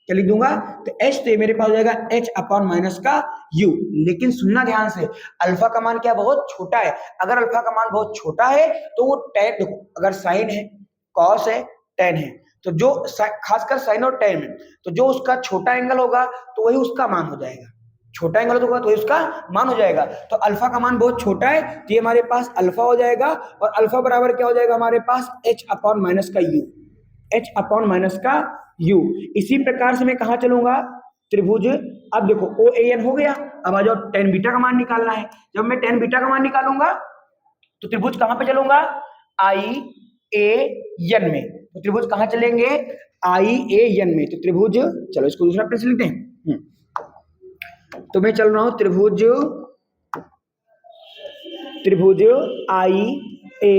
क्या लिख दूंगा, तो एच, तो मेरे पास हो जाएगा एच अपॉन माइनस का यू। लेकिन सुनना ध्यान से, अल्फा का मान क्या बहुत छोटा है, अगर अल्फा का मान बहुत छोटा है तो वो टैन, देखो अगर साइन है, कॉस है, टैन है, तो जो खासकर साइन और टैन में, तो जो उसका छोटा एंगल होगा तो वही उसका मान हो जाएगा, छोटा एंगल होगा तो वही उसका मान हो जाएगा। तो अल्फा का मान बहुत छोटा है, तो ये हमारे पास अल्फा हो जाएगा, और अल्फा बराबर क्या हो जाएगा हमारे पास, एच अपॉन माइनस का यू, एच अपॉन माइनस का यू। इसी प्रकार से मैं कहा चलूंगा, त्रिभुज, अब देखो ओ ए एन हो गया, अब आ जाओ tan बीटा का मान निकालना है। जब मैं tan बीटा का मान निकालूंगा तो त्रिभुज कहां पे चलूंगा, आई ए एन में, तो त्रिभुज कहां चलेंगे, आई ए एन में, तो त्रिभुज, चलो इसको दूसरा प्रश्न लिखते हैं, तो मैं चल रहा हूं त्रिभुज, त्रिभुज आई ए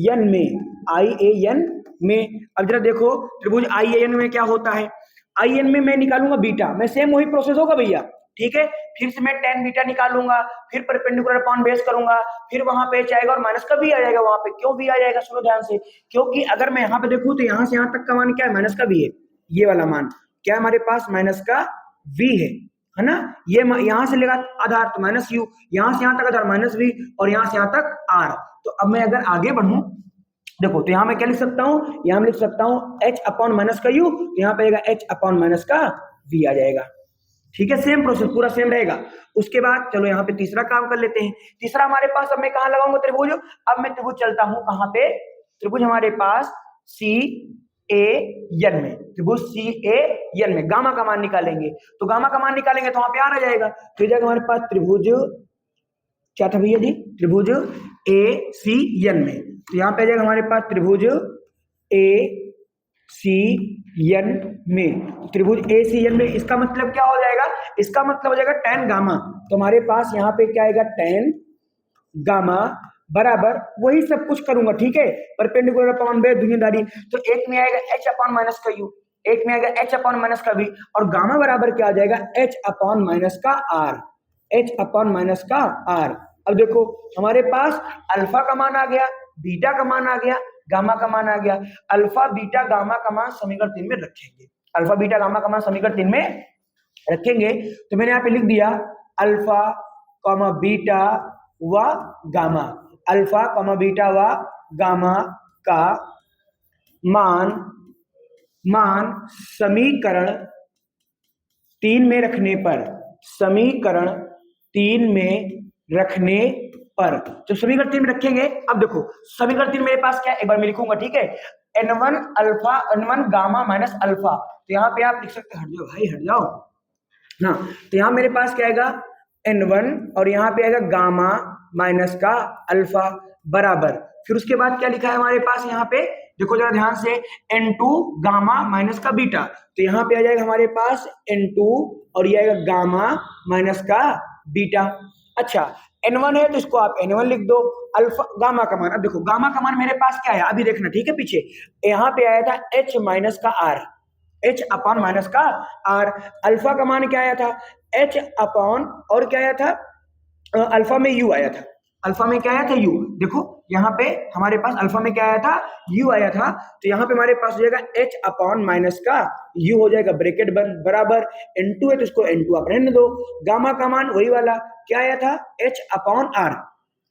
एन में, आई ए एन में। अब जरा देखो त्रिभुज आई ए एन में क्या होता है, आई एन में मैं निकालूंगा बीटा, मैं सेम वही प्रोसेस होगा भैया, ठीक है। फिर से मैं tan बीटा निकालूंगा, फिर परपेंडिकुलर अपॉन बेस करूंगा, फिर वहां पे एच आएगा और माइनस का भी आ जाएगा वहां पे। क्यों भी आ जाएगा, सुनो ध्यान से, क्योंकि अगर मैं यहाँ पे देखूं तो यहाँ से यहाँ तक का मान क्या है, माइनस का भी है, ये वाला मान क्या है हमारे पास, माइनस का वी है ना, ये यहाँ से लेगा आधार तो माइनस यू, यहाँ से यहाँ तक आधार माइनस वी, और यहाँ से यहाँ तक आर। तो अब मैं अगर आगे बढ़ूं, देखो तो यहाँ मैं क्या लिख सकता हूँ, यहाँ मैं लिख सकता हूँ h अपॉन माइनस का u, तो यहाँ पे आएगा h अपॉन माइनस का v आ जाएगा, ठीक है, सेम प्रोसेस पूरा सेम रहेगा। उसके बाद चलो यहाँ पे तीसरा काम कर लेते हैं। तीसरा हमारे पास, अब मैं कहाँ लगाऊंगा त्रिभुज, अब मैं त्रिभुज चलता हूं कहाँ पे, त्रिभुज हमारे पास सी ए एन में, त्रिभुज सी ए एन में गामा का मान निकालेंगे। तो गामा का मान निकालेंगे तो वहां पे आ जाएगा, तो ये जाएगा हमारे पास त्रिभुज, क्या था भैया जी, त्रिभुज ए सी एन में। तो यहाँ पे आ जाएगा हमारे पास त्रिभुज ए सी एन में, त्रिभुज ए सी एन में। इसका मतलब क्या हो जाएगा, इसका मतलब हो जाएगा tan गामा। तो हमारे पास यहाँ पे क्या आएगा, tan गामा बराबर, वही सब कुछ करूंगा, ठीक है, परपेंडिकुलर अपॉन बेस दुनियादारी। तो एक में आएगा h अपॉन माइनस का u, एक में आएगा h अपॉन माइनस का v, और गामा बराबर क्या आ जाएगा, h अपॉन माइनस का r, h अपॉन माइनस का r। अब देखो हमारे पास अल्फा का मान आ गया, बीटा का मान आ गया, गामा का मान आ गया। अल्फा बीटा गामा का मान समीकरण 3 में रखेंगे, अल्फा बीटा गामा का मान समीकरण 3 में रखेंगे। तो मैंने यहाँ पे लिख दिया अल्फा कॉमा बीटा व गामा, अल्फा कॉमा बीटा व गामा का मान समीकरण 3 में रखने पर, समीकरण 3 में रखने पर, जब समीकरण 3 में रखेंगे, अब देखो समीकरण 3 मेरे पास क्या है, एक बार मैं लिखूंगा, ठीक है, n1 alpha n1 gamma minus alpha. तो यहाँ पे आप लिख सकते हैं, हट जाओ भाई हट जाओ ना, तो यहाँ मेरे पास क्या आएगा n1 और यहाँ पे आएगा गामा माइनस का अल्फा बराबर, फिर उसके बाद क्या लिखा है हमारे पास यहाँ पे, देखो जरा ध्यान से, n2 गामा माइनस का बीटा। तो यहाँ पे आ जाएगा हमारे पास n2 और ये आएगा गामा माइनस का बीटा। अच्छा n1 है तो इसको आप n1 लिख दो, अल्फा गामा का मान, अब देखो गामा का मान मेरे पास क्या है अभी देखना, ठीक है, पीछे यहाँ पे आया था h माइनस का r, h अपॉन माइनस का r। अल्फा का मान क्या आया था, h अपॉन, और क्या आया था, अल्फा में u आया था, अल्फा में क्या आया था u, देखो यहाँ पे हमारे पास अल्फा में क्या आया था, u आया था। तो यहाँ पे हमारे पास हो जाएगा h अपॉन माइनस का u हो जाएगा, ब्रैकेट बंद बराबर, n2 है तो इसको n2 आप रहने दो। गामा का मान वही वाला क्या आया था, h upon r,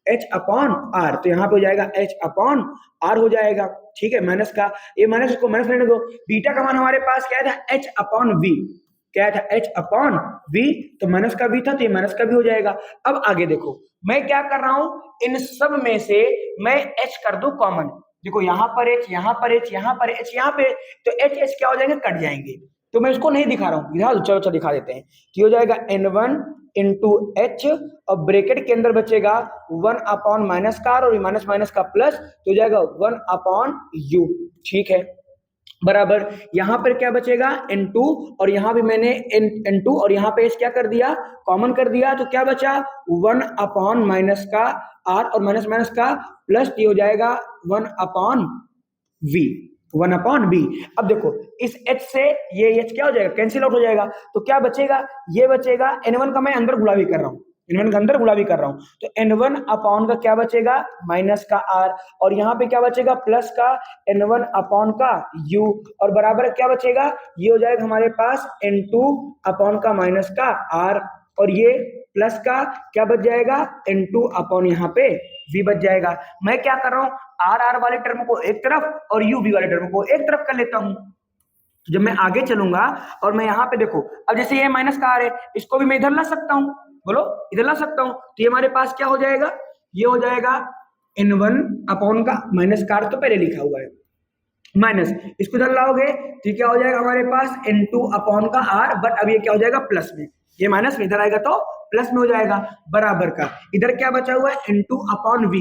h upon r, तो यहाँ पे हो जाएगा h अपॉन r हो जाएगा, ठीक है, माइनस का, ये माइनस इसको माइनस रहने दो। बीटा का मान हमारे पास क्या था, h अपॉन v, क्या था, h अपॉन v, तो माइनस का v था तो ये माइनस का भी हो जाएगा। अब आगे देखो मैं क्या कर रहा हूं, इन सब में से मैं h कर दूं कॉमन, देखो यहाँ पर h, यहाँ पर h, यहाँ पर h, यहाँ पे, तो h h क्या हो जाएंगे, कट जाएंगे, तो मैं इसको नहीं दिखा रहा हूँ, दिखा दो, चलो चलो दिखा देते हैं। तो हो जाएगा n1 इंटू h, और ब्रैकेट के अंदर बचेगा 1 अपॉन माइनस का, और माइनस माइनस का प्लस, तो हो जाएगा 1 अपॉन u, ठीक है, बराबर। यहाँ पर क्या बचेगा, n2, और यहाँ भी मैंने n2 और यहाँ पे क्या कर दिया, कॉमन कर दिया, तो क्या बचा 1 अपॉन माइनस का r, और माइनस माइनस का प्लस, ये हो जाएगा 1 अपॉन v, 1 अपॉन b। अब देखो इस h से ये h क्या हो जाएगा, कैंसिल आउट हो जाएगा, तो क्या बचेगा, ये बचेगा n1 का, मैं अंदर गुलाबी कर रहा हूँ, n1 का अंदर गुलाबी कर रहा हूँ, तो n1 अपॉन का क्या बचेगा, माइनस का r, और यहाँ पे क्या बचेगा, प्लस का n1 अपॉन का u, और बराबर क्या बचेगा, ये हो जाएगा हमारे पास n2 अपॉन का माइनस का r, और ये प्लस का क्या बच जाएगा, n2 अपॉन यहाँ पे v बच जाएगा। मैं क्या कर रहा हूँ, आर आर वाले टर्म को एक तरफ और यू वी वाले टर्म को एक तरफ कर लेता हूं। जब मैं आगे चलूंगा और मैं यहाँ पे देखो, अब जैसे ये माइनस का आर है, इसको भी मैं इधर ला सकता हूँ, बोलो इधर ला सकता हूँ, तो ये हमारे पास क्या हो जाएगा, ये हो जाएगा n1 अपॉन का माइनस का आर, तो पहले लिखा हुआ है माइनस, इसको इधर लाओगे तो क्या हो जाएगा हमारे पास n2 अपॉन का आर, बट अब ये क्या हो जाएगा प्लस में, ये माइनस में इधर आएगा तो प्लस में हो जाएगा, बराबर का इधर क्या बचा हुआ है n2 upon we,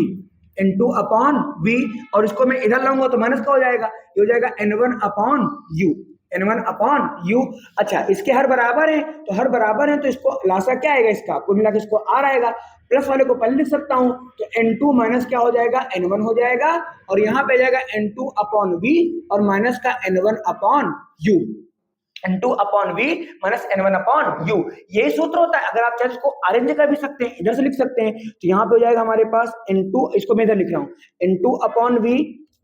n2 upon we, और इसको मैं इधर लाऊंगा तो माइनस का हो जाएगा, ये हो जाएगा n1 upon you, n1 upon you. अच्छा इसके हर बराबर है, तो हर बराबर है तो इसको लासा क्या आएगा, इसका कुल मिला के इसको आर आएगा, प्लस वाले को पहले लिख सकता हूं, तो n2 माइनस क्या हो जाएगा, n1 हो जाएगा, और यहाँ पे जाएगा n2 अपॉन वी और माइनस का n1 upon U, n2 upon V minus n1 upon U, यही सूत्र होता है। अगर आप चाहे इसको अरेंज कर भी सकते हैं, इधर से लिख सकते हैं, तो यहाँ पे हो जाएगा हमारे पास n2, इसको मैं इधर लिख रहा हूँ, n2 अपॉन वी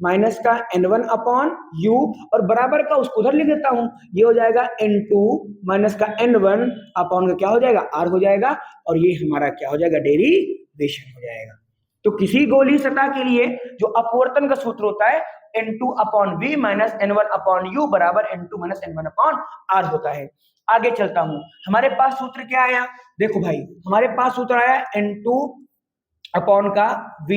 माइनस का n1 अपॉन यू, और बराबर का उसको उधर लिख देता हूं, ये हो जाएगा n2 माइनस का n1 अपॉन का क्या हो जाएगा, r हो जाएगा, और ये हमारा क्या हो जाएगा, डेरिवेशन हो जाएगा। तो किसी गोलीय सतह के लिए जो अपवर्तन का सूत्र होता है N2/V माइनस N1/U बराबर N2 माइनस N1/R होता है। आगे चलता हूं, हमारे पास सूत्र क्या आया, देखो भाई हमारे पास सूत्र आया N2 अपॉन का V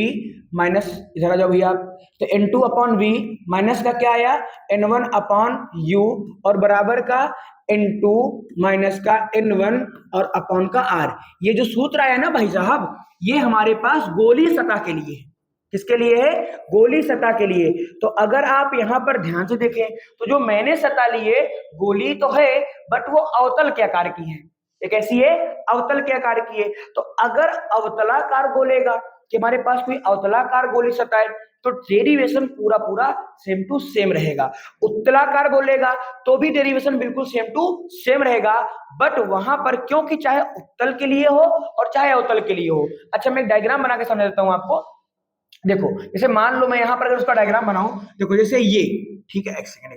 माइनस, इधर आ जाओ भैया, तो N2 अपॉन V माइनस का क्या आया N1 अपॉन U और बराबर का N2 माइनस का N1 और अपॉन का R। ये जो सूत्र आया ना भाई साहब, ये हमारे पास गोलीय सतह के लिए है। किसके लिए है? गोलीय सतह के लिए। तो अगर आप यहां पर ध्यान से देखें तो जो मैंने सतह ली है गोलीय तो है, बट वो अवतल के आकार की है। ये कैसी है? अवतल के आकार की है। तो अगर अवतलाकार बोलेगा कि हमारे पास कोई अवतलाकार गोलीय सतह है तो डेरिवेशन पूरा पूरा सेम टू सेम रहेगा। उत्तलाकार बोलेगा तो भी डेरिवेशन बिल्कुल सेम टू सेम रहेगा, बट वहां पर क्योंकि चाहे उत्तल के लिए हो और चाहे अवतल के लिए हो। अच्छा, मैं एक डायग्राम बना के समझा देता हूं आपको। देखो जैसे मान लो मैं यहां पर अगर उसका डायग्राम बनाऊं, देखो जैसे ये, ठीक है, एक सेकंड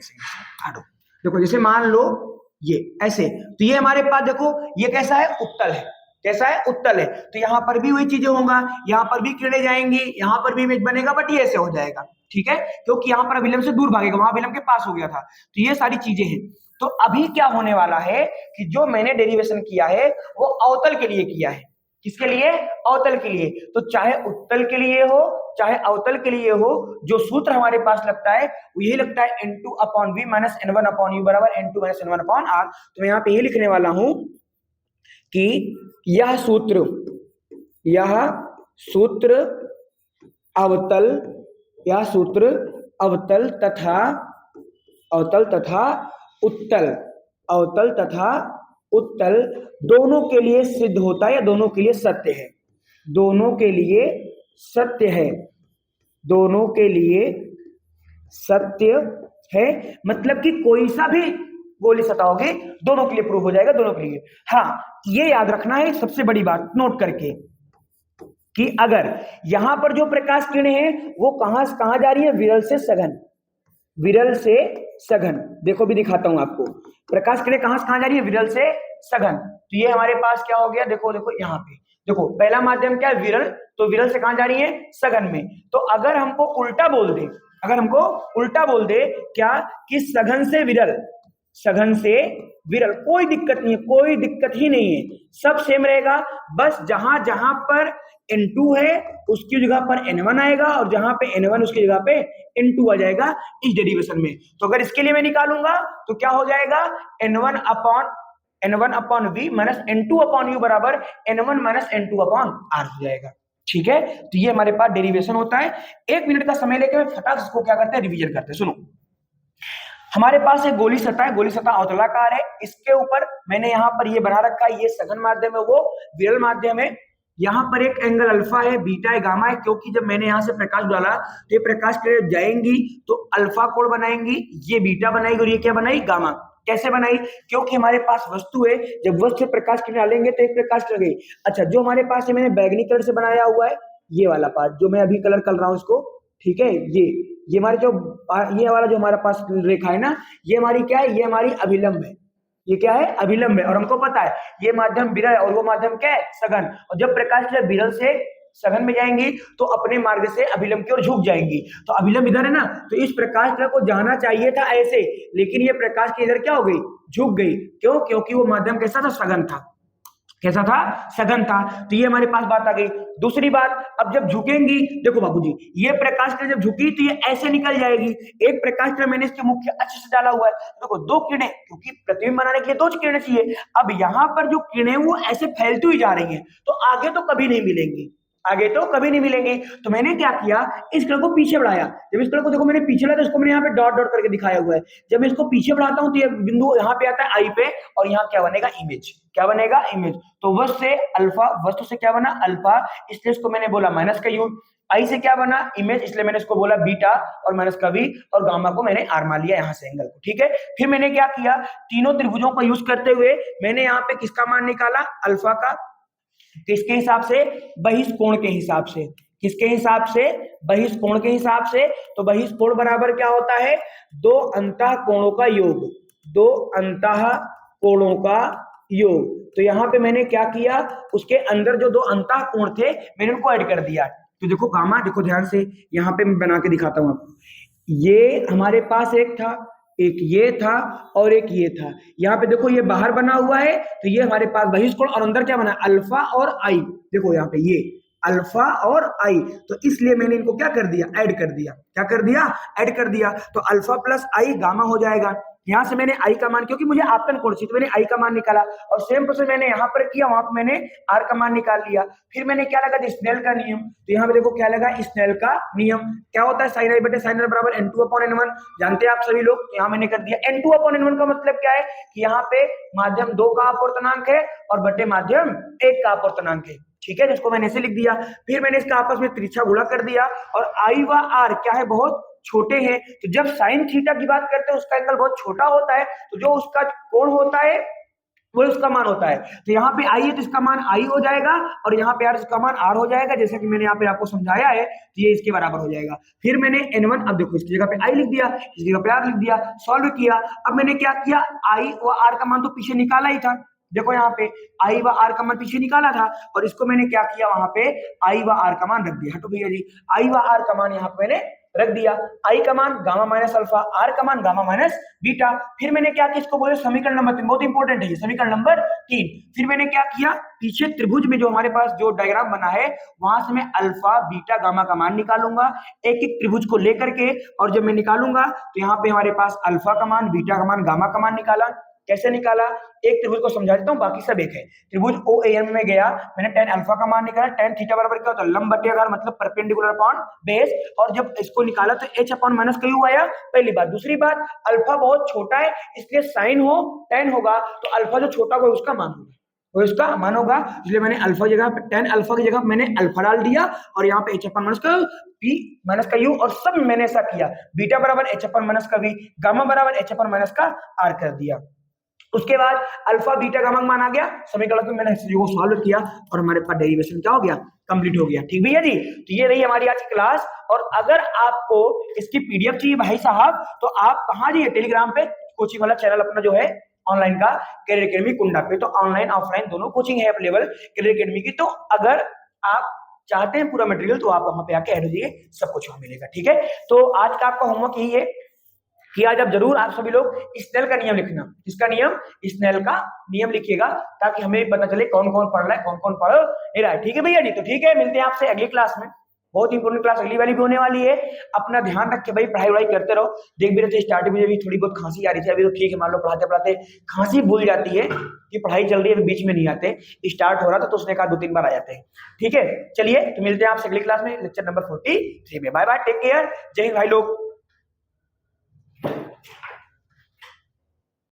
हटो, देखो जैसे मान लो ये ऐसे, तो ये हमारे पास देखो ये कैसा है? उत्तल है। कैसा है? उत्तल है। तो यहां पर भी वही चीजें होगा, यहां पर भी किरणें जाएंगी, यहां पर भी इमेज बनेगा, बट ये ऐसे हो जाएगा, ठीक है, क्योंकि यहां पर अभिलंब से दूर भागेगा, वहां अभिलंब के पास हो गया था। तो ये सारी चीजें हैं। तो अभी क्या होने वाला है कि जो मैंने डेरिवेशन किया है वो अवतल के लिए किया है। किसके लिए? अवतल के लिए। तो चाहे उत्तल के लिए हो चाहे अवतल के लिए हो, जो सूत्र हमारे पास लगता है वो यही लगता है N2/V माइनस N1/U बराबर N2 माइनस N1/R। तो मैं यहां पे ये लिखने वाला हूं कि यह सूत्र अवतल तथा उत्तल दोनों के लिए सिद्ध होता है या दोनों के लिए सत्य है। दोनों के लिए सत्य है, मतलब कि कोई सा भी गोली सतह होगी दोनों के लिए प्रूव हो जाएगा, दोनों के लिए। हाँ, ये याद रखना है, सबसे बड़ी बात नोट करके, कि अगर यहां पर जो प्रकाश किरणें हैं वो कहां जा रही है? विरल से सघन। देखो भी दिखाता हूं आपको, प्रकाश किरणें कहां जा रही है? विरल से सघन। तो ये हमारे पास क्या हो गया? देखो यहां पे देखो, पहला माध्यम क्या है? विरल। तो विरल से कहां जा रही है? सघन में। तो अगर हमको उल्टा बोल दे क्या कि सघन से विरल, कोई दिक्कत नहीं है, कोई दिक्कत ही नहीं है, सब सेम रहेगा। बस जहां जहां पर N2 है उसकी जगह पर N1 आएगा और जहां पे N1 उसकी जगह पे N2 आ जाएगा इस डेरिवेशन में। तो अगर इसके लिए मैं निकालूंगा तो क्या हो जाएगा? N1/V माइनस N2/U बराबर N1 माइनस N2/R हो जाएगा। ठीक है, तो ये हमारे पास डेरिवेशन होता है। 1 मिनट का समय लेकर मैं फटाक इसको क्या करते हैं? रिवीजन करते हैं। सुनो, हमारे पास एक गोलीय सतह है, गोलीय सतह अवतलाकार है। इसके ऊपर मैंने यहाँ पर ये बना रखा है, ये सघन माध्यम है, वो विरल माध्यम है। यहाँ पर एक एंगल अल्फा है, बीटा है, गामा है, क्योंकि जब मैंने यहाँ से प्रकाश डाला तो ये प्रकाश किरणें जाएंगी तो अल्फा कोण बनाएंगी, ये बीटा बनाएगी और ये क्या बनाई? गामा। कैसे बनाई? क्योंकि हमारे पास वस्तु है, जब वस्तु से प्रकाश किरण डालेंगे तो एक प्रकाश किरण गई। अच्छा, जो हमारे पास मैंने बैगनी कलर से बनाया हुआ है ये वाला पार्ट, जो मैं अभी कलर कर रहा हूं इसको, ठीक है, ये हमारे जो ये वाला जो हमारे पास रेखा है ना, ये हमारी क्या है? ये हमारी अभिलंब है। ये क्या है? अभिलंब है। और हमको पता है ये माध्यम विरल है और वो माध्यम क्या है? सघन। और जब प्रकाश किरण विरल से सघन में जाएंगी तो अपने मार्ग से अभिलंब की ओर झुक जाएंगी। तो अभिलंब इधर है ना, तो इस प्रकाश किरण को जाना चाहिए था ऐसे, लेकिन ये प्रकाश की इधर क्या हो गई? झुक गई। क्यों? क्योंकि वो माध्यम कैसा था? सघन था। कैसा था? सघन था। तो ये हमारे पास बात आ गई। दूसरी बात, अब जब झुकेंगी, देखो बाबूजी, ये प्रकाश किरण जब झुकी तो ये ऐसे निकल जाएगी। एक प्रकाश किरण मैंने इसके मुख्य अक्ष से डाला हुआ है, देखो 2 किरणें, क्योंकि प्रतिबिंब बनाने के लिए 2 किरणें चाहिए। अब यहां पर जो किरणें वो ऐसे फैलती हुई जा रही हैं, तो आगे तो कभी नहीं मिलेंगी, तो मैंने क्या किया? इस कलर को पीछे बढ़ाया। जब इस कलर को देखो मैंने पीछे बढ़ाया तो इसको मैंने यहाँ पे डॉट डॉट करके दिखाया हुआ है। जब मैं इसको पीछे बढ़ाता हूं तो ये बिंदु यहाँ पे आता है आई पे, और यहाँ क्या बनेगा? इमेज। क्या बनेगा? इमेज। तो वस्तु से अल्फा, वस्तु से क्या बना? अल्फा, इसलिए इसको मैंने बोला माइनस का यूज। आई से क्या बना? इमेज, इसलिए मैंने इसको बोला बीटा, और माइनस का वी, और गामा को मैंने आर मान लिया यहाँ से एंगल को। ठीक है, फिर मैंने क्या किया? तीनों त्रिभुजों का यूज करते हुए मैंने यहाँ पे किसका मान निकाला? अल्फा का। किसके हिसाब से? बहिष्कोण के हिसाब से। किसके हिसाब से? बहिष्कोण के हिसाब से। तो बहिष्कोण बराबर क्या होता है? 2 अंतः कोणों का योग। 2 अंतः कोणों का योग। तो यहां पे मैंने क्या किया? उसके अंदर जो 2 अंतः कोण थे मैंने उनको ऐड कर दिया। तो देखो गामा, देखो ध्यान से, यहाँ पे मैं बना के दिखाता हूँ आपको। ये हमारे पास एक था, एक ये था और एक ये था। यहाँ पे देखो ये बाहर बना हुआ है, तो ये हमारे पास बहिष्कोण, और अंदर क्या बना, अल्फा और आई। देखो यहाँ पे ये अल्फा और आई, तो इसलिए मैंने इनको क्या कर दिया, ऐड कर दिया। क्या कर दिया, ऐड कर दिया। तो अल्फा प्लस आई गामा हो जाएगा। यहां से मैंने आई का मान, क्योंकि मुझे आपतन कोण चाहिए, तो मैंने आई का मान निकाला, और सेम प्रोसेस मैंने यहाँ पर किया, वहां पर मैंने आर का मान निकाल लिया। फिर मैंने क्या लगा, स्नेल का नियम। तो यहाँ पे देखो क्या लगा, स्नेल का नियम क्या होता है, साइन आई बटे साइन आर बराबर N2 अपॉन N1, जानते हैं आप सभी लोग। तो यहाँ मैंने कर दिया N2 अपॉन N1 का मतलब क्या है कि यहाँ पे माध्यम 2 का अपवर्तनांक है और बटे माध्यम 1 का अपवर्तनांक है, ठीक है, जिसको मैंने ऐसे लिख दिया। फिर मैंने इसका आपस में तिरछा गुणा कर दिया, और आई व आर क्या है, बहुत छोटे हैं। तो जब साइन थीटा की बात करते हैं उसका एंगल बहुत छोटा होता है, तो जो उसका कोण होता है वो उसका मान होता है। तो यहाँ पे आई है तो इसका मान आई हो जाएगा, और यहाँ पे आर इसका मान आर हो जाएगा, जैसे कि मैंने यहाँ पे आपको समझाया है, तो ये इसके बराबर हो जाएगा। फिर मैंने N1, अब देखो इसकी जगह पे आई लिख दिया, इसकी जगह पे आर लिख दिया, सॉल्व किया। अब मैंने क्या किया, आई व आर का मान तो पीछे निकाला ही था, देखो यहाँ पे आई व आर का मान पीछे निकाला था, और इसको मैंने क्या किया, वहां पे आई व आर का मान रख दिया। हटो भैया जी, आई व आर का मान यहाँ पे मैंने रख दिया। आई का मान गामा माइनस अल्फा, आर का मान गामा माइनस बीटा। फिर मैंने क्या किया, इसको बोले समीकरण नंबर 3, बहुत इंपॉर्टेंट है ये समीकरण नंबर 3। फिर मैंने क्या किया, पीछे त्रिभुज में जो हमारे पास जो डायग्राम बना है, वहां से मैं अल्फा बीटा गामा का मान निकालूंगा एक एक त्रिभुज को लेकर के, और जब मैं निकालूंगा तो यहाँ पे हमारे पास अल्फा का मान, बीटा का मान, गामा का मान निकाला। कैसे निकाला, एक त्रिभुज को समझा देता हूँ, बाकी सब एक है। त्रिभुज OAM में गया, मैंने tan अल्फा का मान निकाला, tan थीटा बराबर क्या होता है, लंब बटे आधार, मतलब परपेंडिकुलर अपॉन बेस। और जब इसको निकाला तो h अपॉन माइनस क्यू आया, पहली बात। दूसरी बात, अल्फा बहुत छोटा है, इसलिए साइन हो tan होगा, तो अल्फा जो छोटा होगा उसका मान होगा, वो इसका मान होगा, इसलिए मैंने अल्फा जगह tan अल्फा की जगह मैंने अल्फा डाल दिया, और यहाँ पे h अपॉन माइनस का p माइनस का u, और सब मैंने ऐसा किया। बीटा बराबर h अपॉन माइनस का v, गामा बराबर h अपॉन माइनस का r कर दिया। उसके बाद अल्फा बीटा का मान आ गया, समीकरण को मैंने सॉल्व किया, और हमारे पास डेरिवेशन क्या हो गया, कंप्लीट हो गया। ठीक भैया जी, तो ये रही हमारी आज की क्लास। और अगर आपको इसकी पीडीएफ चाहिए भाई साहब, तो आप कहाँ जाइए, टेलीग्राम पे कोचिंग वाला चैनल अपना जो है ऑनलाइन का, कैरियर एकेडमी कुंडा पे, तो ऑनलाइन ऑफलाइन दोनों कोचिंग है अवेलेबल कैरियर एकेडमी की। तो अगर आप चाहते हैं पूरा मटेरियल, तो आप वहां पे आके ऐड हो जाइए, सब कुछ वहां मिलेगा। ठीक है, तो आज का आपका होमवर्क यही है कि आज आप जरूर, आप सभी लोग स्नेल का नियम लिखना। किसका नियम, स्नेल का नियम लिखिएगा, ताकि हमें पता चले कौन कौन पढ़ रहा है, कौन कौन पढ़ नहीं रहा है। ठीक है भैया जी, तो ठीक है, मिलते हैं आपसे अगली क्लास में। बहुत इंपोर्टेंट क्लास अगली वाली भी होने वाली है। अपना ध्यान रख के भाई पढ़ाई वढ़ाई करते रहो। देख भी रहे थे स्टार्टिंग में भी थोड़ी बहुत खांसी आ रही थी, अभी तो ठीक है, मान लो पढ़ाते पढ़ाते खांसी भूल जाती है कि पढ़ाई चल रही है, बीच में नहीं आते, स्टार्ट हो रहा था तो उसने कहा 2-3 बार आ जाते हैं। ठीक है, चलिए तो मिलते हैं आपसे अगली क्लास में, लेक्चर नंबर 43 में। बाय बाय, टेक केयर, जय हिंद भाई लोग।